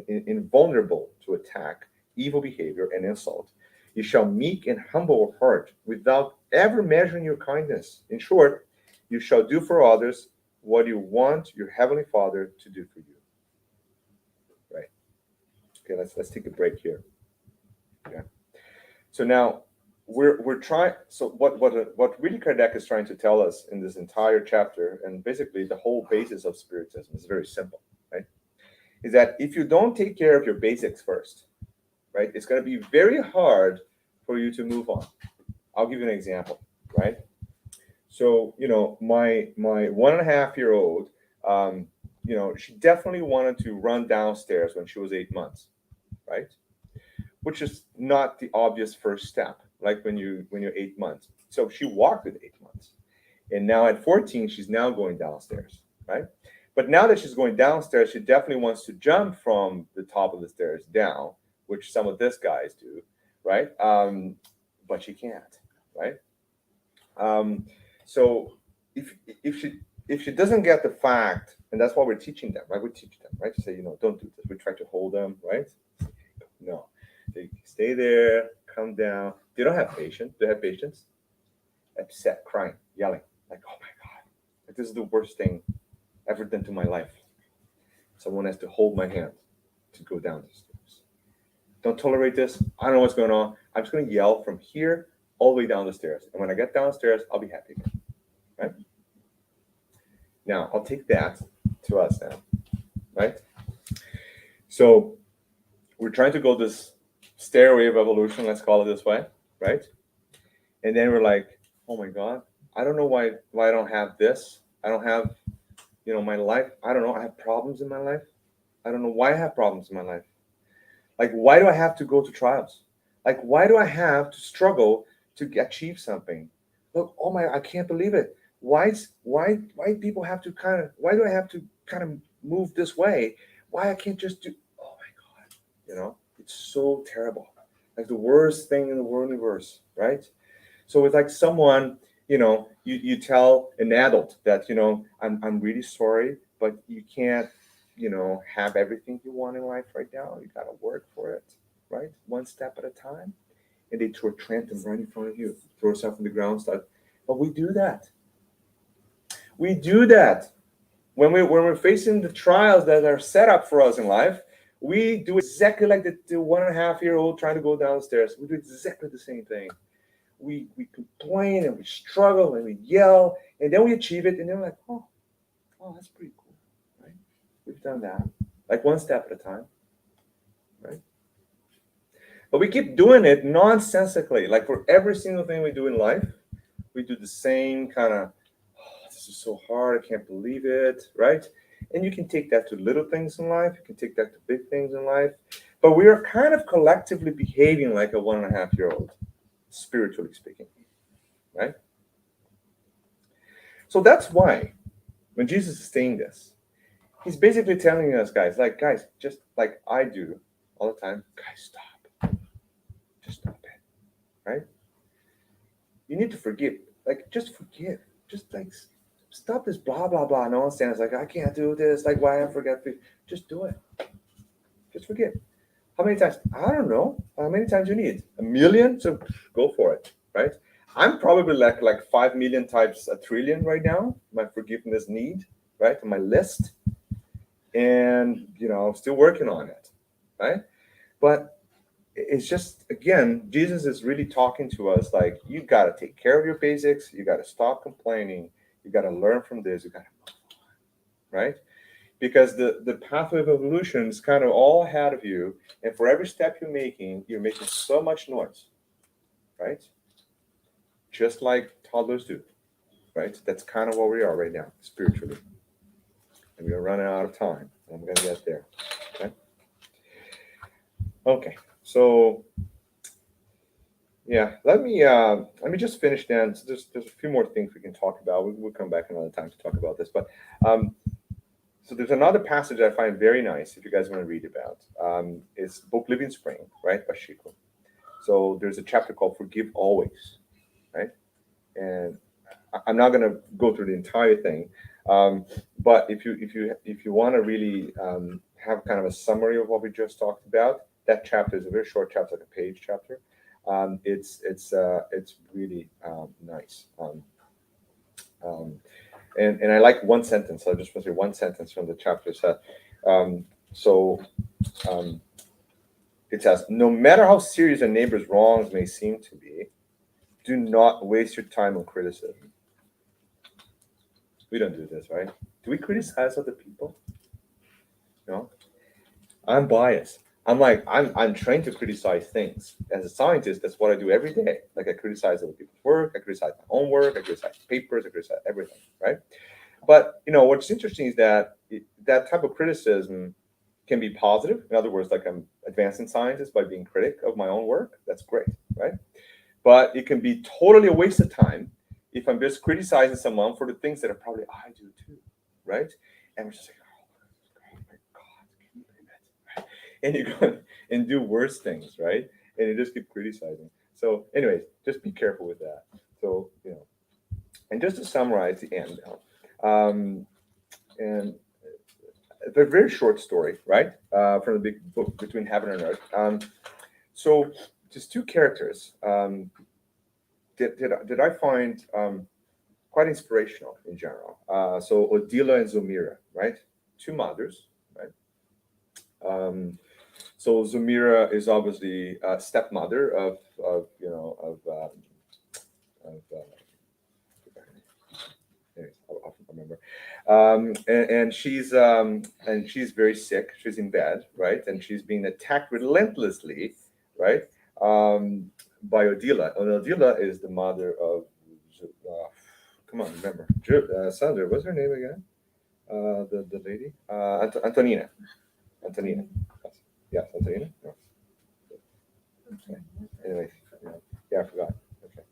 invulnerable to attack, evil behavior, and insult. You shall meek and humble heart without ever measuring your kindness. In short, you shall do for others what you want your heavenly Father to do for you. Right. Okay, let's take a break here. Yeah. So now we're trying. So what really Kardec is trying to tell us in this entire chapter, and basically the whole basis of Spiritism, is very simple, right? Is that if you don't take care of your basics first, right, it's going to be very hard for you to move on. I'll give you an example, right? So my 1.5-year-old, she definitely wanted to run downstairs when she was 8 months, right? Which is not the obvious first step, like when you're 8 months. So she walked at 8 months, and now at 14, she's now going downstairs, right? But now that she's going downstairs, she definitely wants to jump from the top of the stairs down, which some of these guys do, right? But she can't, right? So if she doesn't get the fact, and that's why we're teaching them, right? We teach them, right? To say, don't do this. We try to hold them, right? No, they stay there, come down. They don't have patience. They have patience. Upset, crying, yelling, like, oh my God, like, this is the worst thing ever done to my life. Someone has to hold my hand to go down the stairs. Don't tolerate this. I don't know what's going on. I'm just going to yell from here all the way down the stairs. And when I get downstairs, I'll be happy again. Right? Now, I'll take that to us now. Right? So we're trying to go this stairway of evolution, let's call it this way. Right? And then we're like, oh my God, I don't know why I don't have this. I don't have, my life. I don't know. I have problems in my life. I don't know why I have problems in my life. Like, why do I have to go to trials? Like, why do I have to struggle to achieve something? Look, I can't believe it. Why people have to why do I have to kind of move this way? Why I can't just do, oh my God, it's so terrible. Like the worst thing in the universe, right? So it's like someone, you tell an adult that, I'm really sorry, but you can't, have everything you want in life right now. You got to work for it, right? One step at a time. And they throw a tantrum right in front of you, throw yourself on the ground, start. But we do that. We do that when we're facing the trials that are set up for us in life. We do exactly like the 1.5-year-old trying to go downstairs. We do exactly the same thing. We complain and we struggle and we yell, and then we achieve it, and then we're like, oh, that's pretty cool, right? We've done that, like one step at a time, right? But we keep doing it nonsensically. Like for every single thing we do in life, we do the same kind of, oh, this is so hard, I can't believe it, right? And you can take that to little things in life, you can take that to big things in life. But we are kind of collectively behaving like a 1.5-year-old, spiritually speaking, right? So that's why when Jesus is saying this, he's basically telling us, guys, just like I do all the time, guys, stop. Just stop it, right? You need to forgive. Like, just forgive. Just like stop this blah blah blah nonsense. Like, I can't do this. Like, why I forget? Just do it. Just forgive. How many times? I don't know. How many times you need? 1,000,000? So go for it, right? I'm probably like 5,000,000 times 1,000,000,000 right now. My forgiveness need, right, on my list, and I'm still working on it, right? But it's just, again, Jesus is really talking to us like, you got to take care of your basics, you got to stop complaining, you got to learn from this, you got to, right? Because the pathway of evolution is kind of all ahead of you, and for every step you're making so much noise, right? Just like toddlers do, right? That's kind of where we are right now spiritually, and we're running out of time. I'm gonna get there. Okay. So yeah, let me just finish then. So there's a few more things we can talk about. We'll come back another time to talk about this. But so there's another passage I find very nice if you guys want to read about. It's book Living Spring, right, by Chico. So there's a chapter called Forgive Always, right? And I'm not going to go through the entire thing, but if you want to really have kind of a summary of what we just talked about, that chapter is a very short chapter, like a page chapter. It's really nice. And I like one sentence. I just want to say one sentence from the chapter. It says, no matter how serious a neighbor's wrongs may seem to be, do not waste your time on criticism. We don't do this, right? Do we criticize other people? No. I'm biased. I'm trained to criticize things. As a scientist, that's what I do every day. Like, I criticize other people's work, I criticize my own work, I criticize papers, I criticize everything, right? But what's interesting is that that type of criticism can be positive. In other words, like, I'm advancing scientist by being critic of my own work. That's great, right? But it can be totally a waste of time if I'm just criticizing someone for the things that probably I do too, right? And we're just like, oh my God, can you believe it? Right? And you go and do worse things, right? And you just keep criticizing. So, anyways, just be careful with that. So, and just to summarize the end now, and a very short story, right? From the big book Between Heaven and Earth. So, just two characters that I find quite inspirational in general. So Odila and Zomira, right? Two mothers, right? So Zomira is obviously a stepmother of anyways, I'll remember. And she's very sick. She's in bed, right? And she's being attacked relentlessly, right? By Odila. And Odila is the mother of, come on, remember, Sandra. What's her name again? The lady, Antonina. Antonina. Yes, Antonina. No. Okay. Anyway, yeah, I forgot. Okay,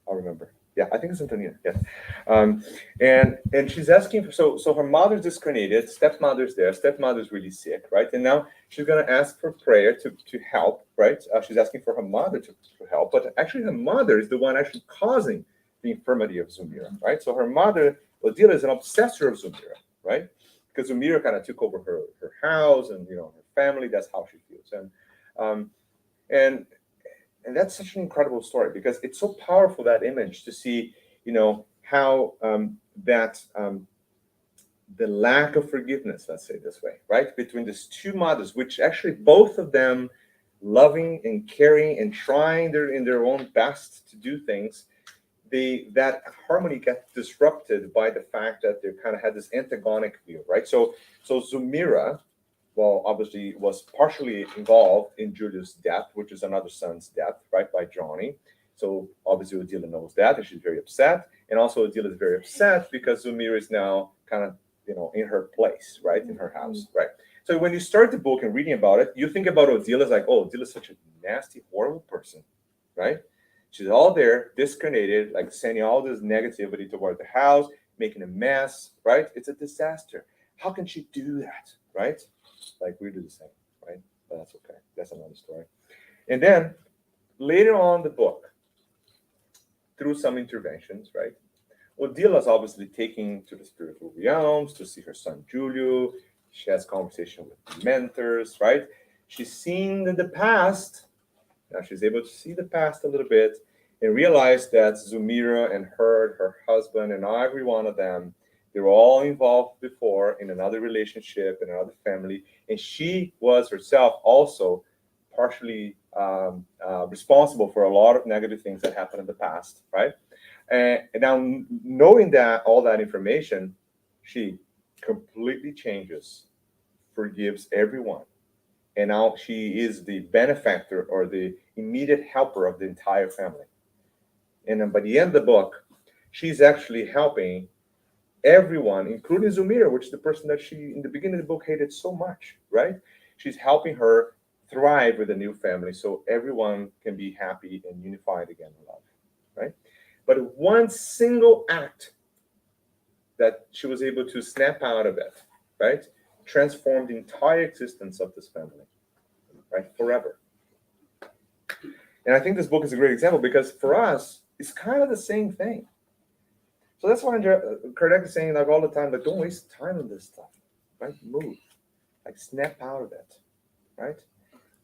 I'll remember. Yeah, I think it's Antonina. Yes, and she's asking for, so her mother's discarnated, stepmother's there, stepmother's really sick, right? And now she's gonna ask for prayer to help, right? She's asking for her mother to help, but actually her mother is the one actually causing the infirmity of Zomira, right? So her mother, Odila, is an obsessor of Zomira, right? Because Zomira kind of took over her house and her family. That's how she feels, and that's such an incredible story because it's so powerful, that image, to see how the lack of forgiveness, let's say this way, right? Between these two mothers, which actually both of them loving and caring and trying in their own best to do things, that harmony gets disrupted by the fact that they kind of had this antagonic view, right? So Zumira, well, obviously was partially involved in Julius' death, which is another son's death, right, by Johnny. So obviously Odila knows that, and she's very upset. And also Odila is very upset because Zumira is now kind of, in her place, right, in her house, right? So when you start the book and reading about it, you think about Odila as like, oh, Odila is such a nasty, horrible person, right? She's all there, discarnated, like sending all this negativity toward the house, making a mess, right? It's a disaster. How can she do that, right? Like we do the same, right? But that's okay. That's another story. And then later on in the book, through some interventions, right? Odila is obviously taking to the spiritual realms to see her son Julio. She has conversation with mentors, right? She's seen the past. Now she's able to see the past a little bit and realize that Zumira and her husband, and every one of them, they were all involved before in another relationship, in another family. And she was herself also partially responsible for a lot of negative things that happened in the past, right? And now knowing that all that information, she completely changes, forgives everyone. And now she is the benefactor or the immediate helper of the entire family. And then by the end of the book, she's actually helping everyone, including Zumira, which is the person that she, in the beginning of the book, hated so much, right? She's helping her thrive with a new family so everyone can be happy and unified again in love, right? But one single act that she was able to snap out of it, right, transformed the entire existence of this family, right, forever. And I think this book is a great example because for us, it's kind of the same thing. So that's why Kardec is saying like all the time, like don't waste time on this stuff, right? Move, like snap out of it, right?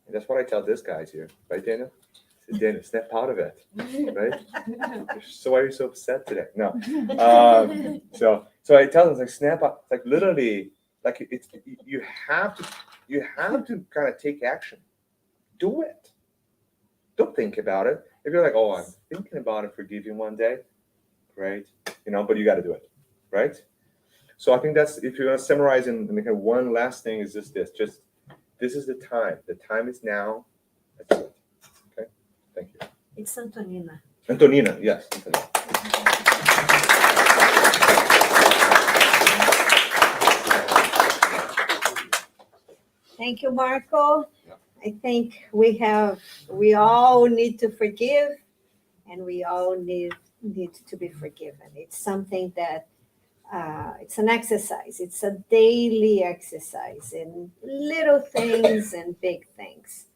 And that's what I tell this guys here, right, Daniel? I say, Daniel, snap out of it, right? So why are you so upset today? No. So I tell them like snap out, like literally, like it's you have to kind of take action, do it. Don't think about it. If you're like, oh, I'm thinking about it, forgive you one day, great, but you got to do it, right? So I think that's, if you're going to summarize and make one last thing, is just this is the time. The time is now. That's it. Okay, thank you. It's Antonina. Antonina, yes. Antonina. Thank you, Marco. Yeah. I think we all need to forgive, and we all need to be forgiven. It's something that it's an exercise. It's a daily exercise in little things and big things.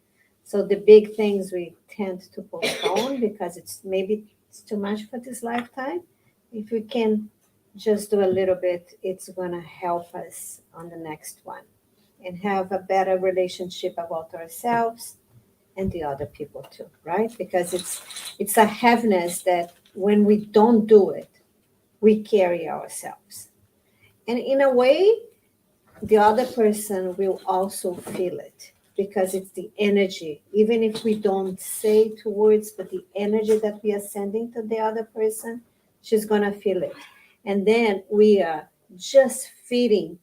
So the big things we tend to postpone because it's too much for this lifetime. If we can just do a little bit, it's gonna help us on the next one and have a better relationship about ourselves and the other people too, right? Because it's a heaviness that when we don't do it, we carry ourselves. And in a way, the other person will also feel it because it's the energy, even if we don't say two words, but the energy that we are sending to the other person, she's gonna feel it. And then we are just feeding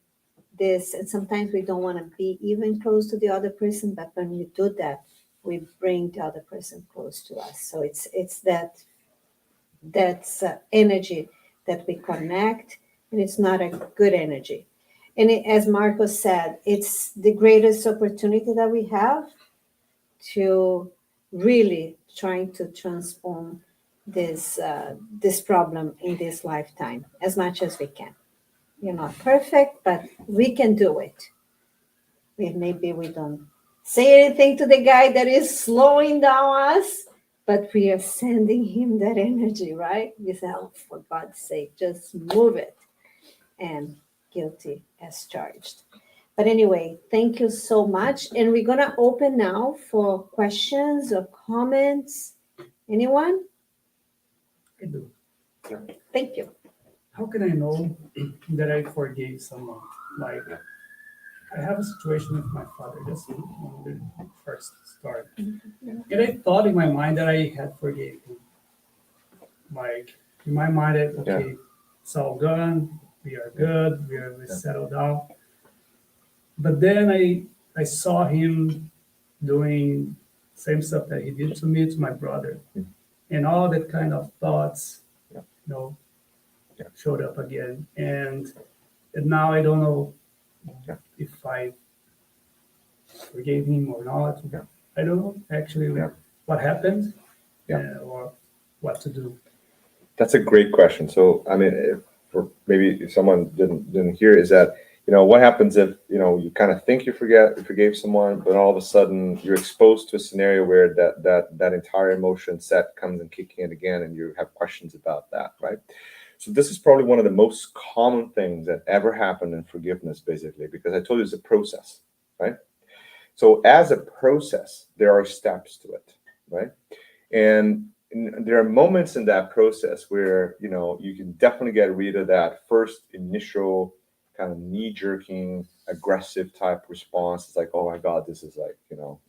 this, and sometimes we don't want to be even close to the other person, but when we do that, we bring the other person close to us. So it's that's energy that we connect, and it's not a good energy. And as Marco said, it's the greatest opportunity that we have to really trying to transform this problem in this lifetime as much as we can. You're not perfect, but we can do it. Maybe we don't say anything to the guy that is slowing down us, but we are sending him that energy, right? We say, oh, for God's sake, just move it. And guilty as charged. But anyway, thank you so much. And we're going to open now for questions or comments. Anyone? I do. Thank you. how can I know that I forgave someone? Like, I have a situation with my father. That's when the first start. And I thought in my mind that I had forgave him. Like, in my mind, okay, it's all done. We are good. We settled down. But then I saw him doing same stuff that he did to me, to my brother. And all that kind of thoughts, Yeah. you know, Yeah. showed up again. And now I don't know Yeah. if I forgave him or not. Yeah. I don't know actually Yeah. what happened Yeah. or what to do. That's a great question. So, I mean, if someone didn't hear, is that, what happens if you kind of think you forgave someone, but all of a sudden you're exposed to a scenario where that entire emotion set comes and kicking in again, and you have questions about that, right? So this is probably one of the most common things that ever happened in forgiveness, basically, because I told you it's a process, right? So as a process, there are steps to it, right? And there are moments in that process where you can definitely get rid of that first initial kind of knee-jerking, aggressive type response. It's like, oh my God, this is like,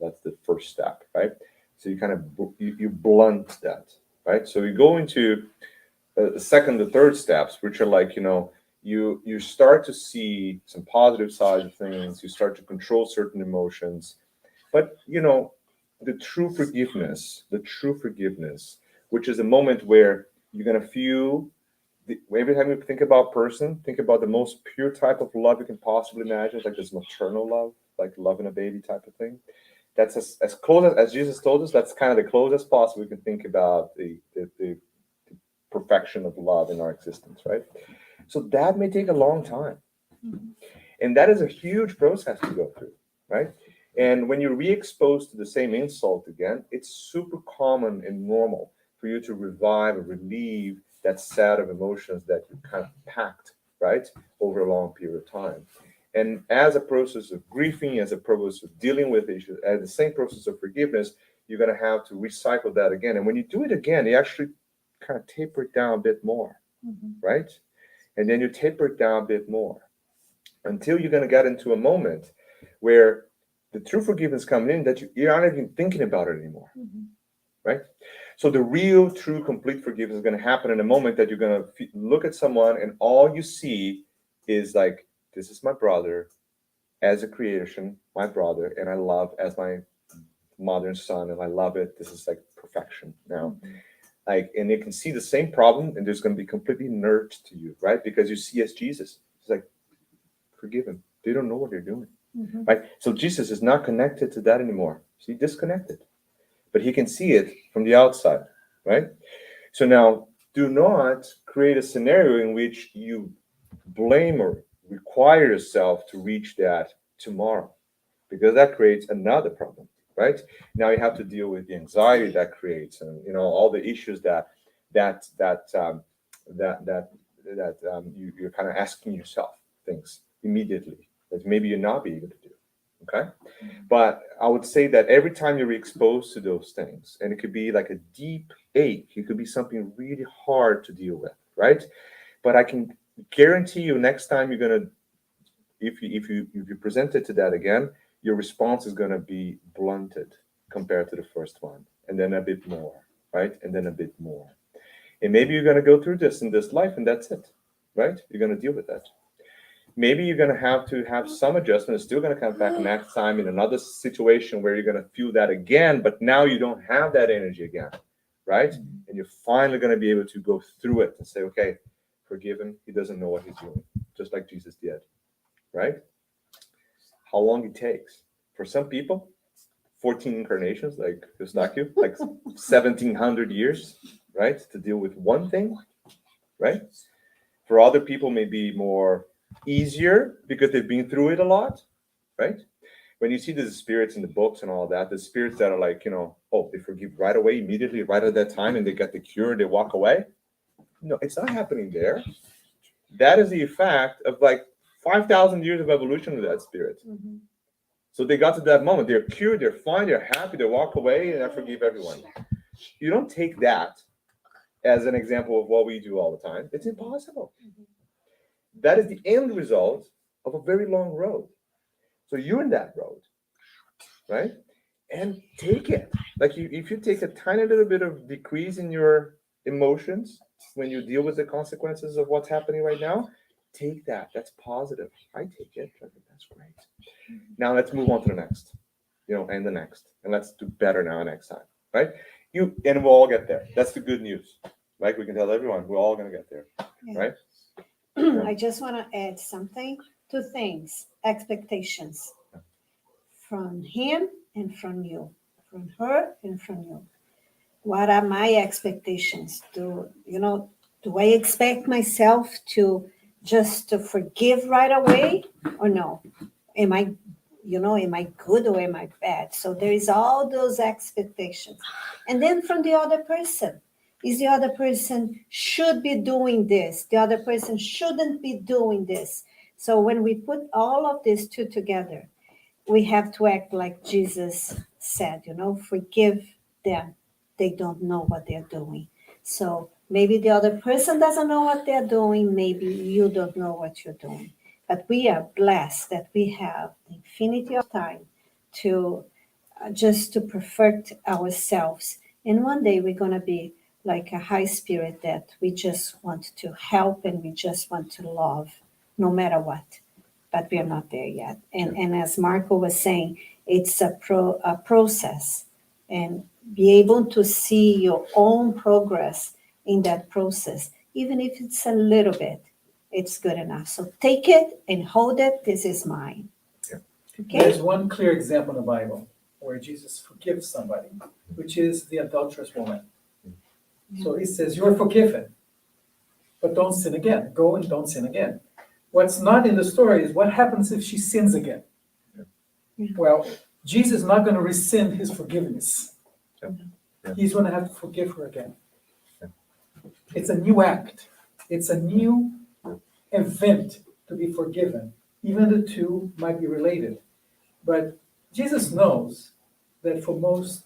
that's the first step, right? So you kind of you blunt that, right? So you go into the second, the third steps, which are like, you start to see some positive sides of things. You start to control certain emotions, but the true forgiveness, which is a moment where you're gonna feel. Every time you think about person, think about the most pure type of love you can possibly imagine, like this maternal love, like loving a baby type of thing. That's as close as Jesus told us. That's kind of the closest possible we can think about the perfection of love in our existence, right? So that may take a long time. And that is a huge process to go through, right? And when you're re-exposed to the same insult again, it's super common and normal for you to revive or relieve that set of emotions that you kind of packed, right, over a long period of time. And as a process of grieving, as a process of dealing with issues, as the same process of forgiveness, you're going to have to recycle that again. And when you do it again, you actually kind of taper it down a bit more, right? And then you taper it down a bit more until you're going to get into a moment where the true forgiveness coming in that you're not even thinking about it anymore, right? So the real, true, complete forgiveness is going to happen in a moment that you're going to look at someone and all you see is like, this is my brother as a creation, my brother, and I love as my mother and son, and I love it. This is like perfection now. Like, and you can see the same problem, and there's going to be completely inert to you, right? Because you see as Jesus. It's like, forgive them. They don't know what they're doing. Right? So Jesus is not connected to that anymore. See, disconnected. But he can see it from the outside, right? So now do not create a scenario in which you blame or require yourself to reach that tomorrow, because that creates another problem, right? Now you have to deal with the anxiety that creates, and all the issues you're kind of asking yourself things immediately that maybe you're not be able to do. Okay. But I would say that every time you're exposed to those things, and it could be like a deep ache, it could be something really hard to deal with, right? But I can guarantee you, next time you're gonna, if you present it to that again, your response is gonna be blunted compared to the first one, and then a bit more, right? And then a bit more. And maybe you're gonna go through this in this life, and that's it, right? You're gonna deal with that. Maybe you're going to have some adjustment. It's still going to come back next time in another situation where you're going to feel that again, but now you don't have that energy again, right? And you're finally going to be able to go through it and say, okay, forgive him. He doesn't know what he's doing, just like Jesus did, right? How long it takes. For some people, 14 incarnations, like Eustachio, like 1,700 years, right? To deal with one thing, right? For other people, maybe more easier because they've been through it a lot, right? When you see the spirits in the books and all that, the spirits that are like, oh, they forgive right away, immediately, right at that time, and they get the cure, they walk away. No, it's not happening there. That is the effect of like 5,000 years of evolution of that spirit. So they got to that moment, they're cured, they're fine, they're happy, they walk away, and I forgive everyone. You don't take that as an example of what we do all the time, it's impossible. That is the end result of a very long road. So you're in that road, right? And take it. Like if you take a tiny little bit of decrease in your emotions when you deal with the consequences of what's happening right now, take that. That's positive. I take it. That's great. Now let's move on to the next, and the next, and let's do better now next time, right? And we'll all get there. That's the good news, right? We can tell everyone we're all gonna get there, Yeah. right? I just want to add something. 2 things. Expectations from him and from you, from her and from you. What are my expectations? Do I expect myself to just to forgive right away or no? Am I good or am I bad? So there is all those expectations. And then from the other person, is the other person should be doing this. The other person shouldn't be doing this. So when we put all of these 2 together, we have to act like Jesus said, forgive them. They don't know what they're doing. So maybe the other person doesn't know what they're doing. Maybe you don't know what you're doing. But we are blessed that we have infinity of time to just to perfect ourselves. And one day we're going to be like a high spirit that we just want to help and we just want to love no matter what. But we are not there yet. And as Marco was saying, it's a process. And be able to see your own progress in that process, even if it's a little bit, it's good enough. So take it and hold it. This is mine. Yeah. Okay? There's one clear example in the Bible where Jesus forgives somebody, which is the adulterous woman. So he says, you're forgiven, but don't sin again. Go and don't sin again. What's not in the story is what happens if she sins again. Yeah. Well, Jesus is not going to rescind his forgiveness. Yeah. Yeah. He's going to have to forgive her again. Yeah. It's a new act. It's a new event to be forgiven. Even the 2 might be related. But Jesus knows that for most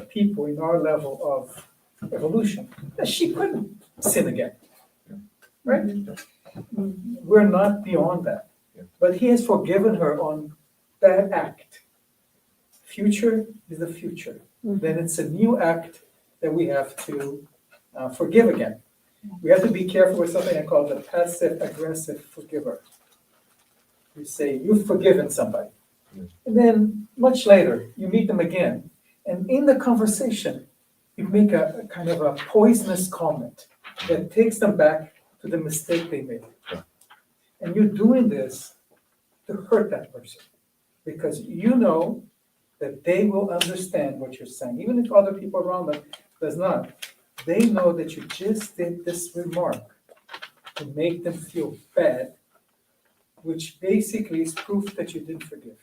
people in our level of evolution, that she couldn't sin again. Right? We're not beyond that. But he has forgiven her on that act. Future is the future. Then it's a new act that we have to forgive again. We have to be careful with something I call the passive-aggressive forgiver. You say, you've forgiven somebody. And then much later, you meet them again. And in the conversation, you make a kind of a poisonous comment that takes them back to the mistake they made. And you're doing this to hurt that person because you know that they will understand what you're saying, even if other people around them does not. They know that you just did this remark to make them feel bad, which basically is proof that you didn't forgive.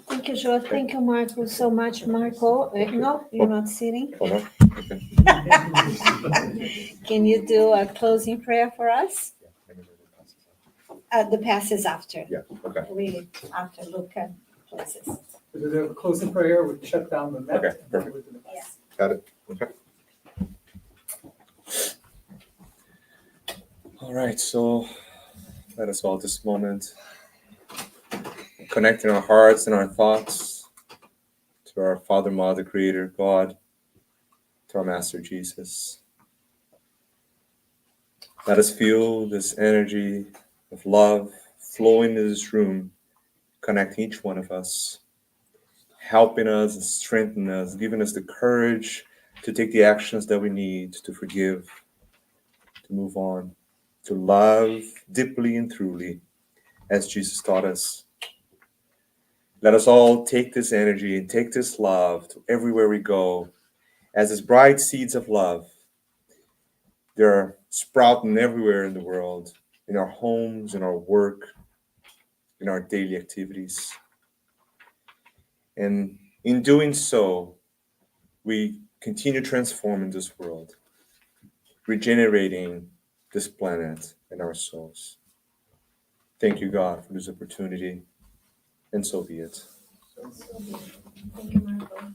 Thank you, Joe. Thank you, Marco, so much. Marco, no, you're not sitting. Oh, no? Okay. Can you do a closing prayer for us? The pass is after. Yeah, okay. We after look at places. We do a closing prayer, we shut down the net. Okay, and then perfect. we do the Yeah. Got it. Okay. All right, so let us all this moment connecting our hearts and our thoughts to our Father, Mother, Creator, God, to our Master Jesus. Let us feel this energy of love flowing into this room, connecting each one of us, helping us and strengthening us, giving us the courage to take the actions that we need to forgive, to move on, to love deeply and truly as Jesus taught us. Let us all take this energy and take this love to everywhere we go as these bright seeds of love. They're sprouting everywhere in the world, in our homes, in our work, in our daily activities. And in doing so, we continue transforming this world, regenerating this planet and our souls. Thank you, God, for this opportunity, and so be it. Thank you, Marco.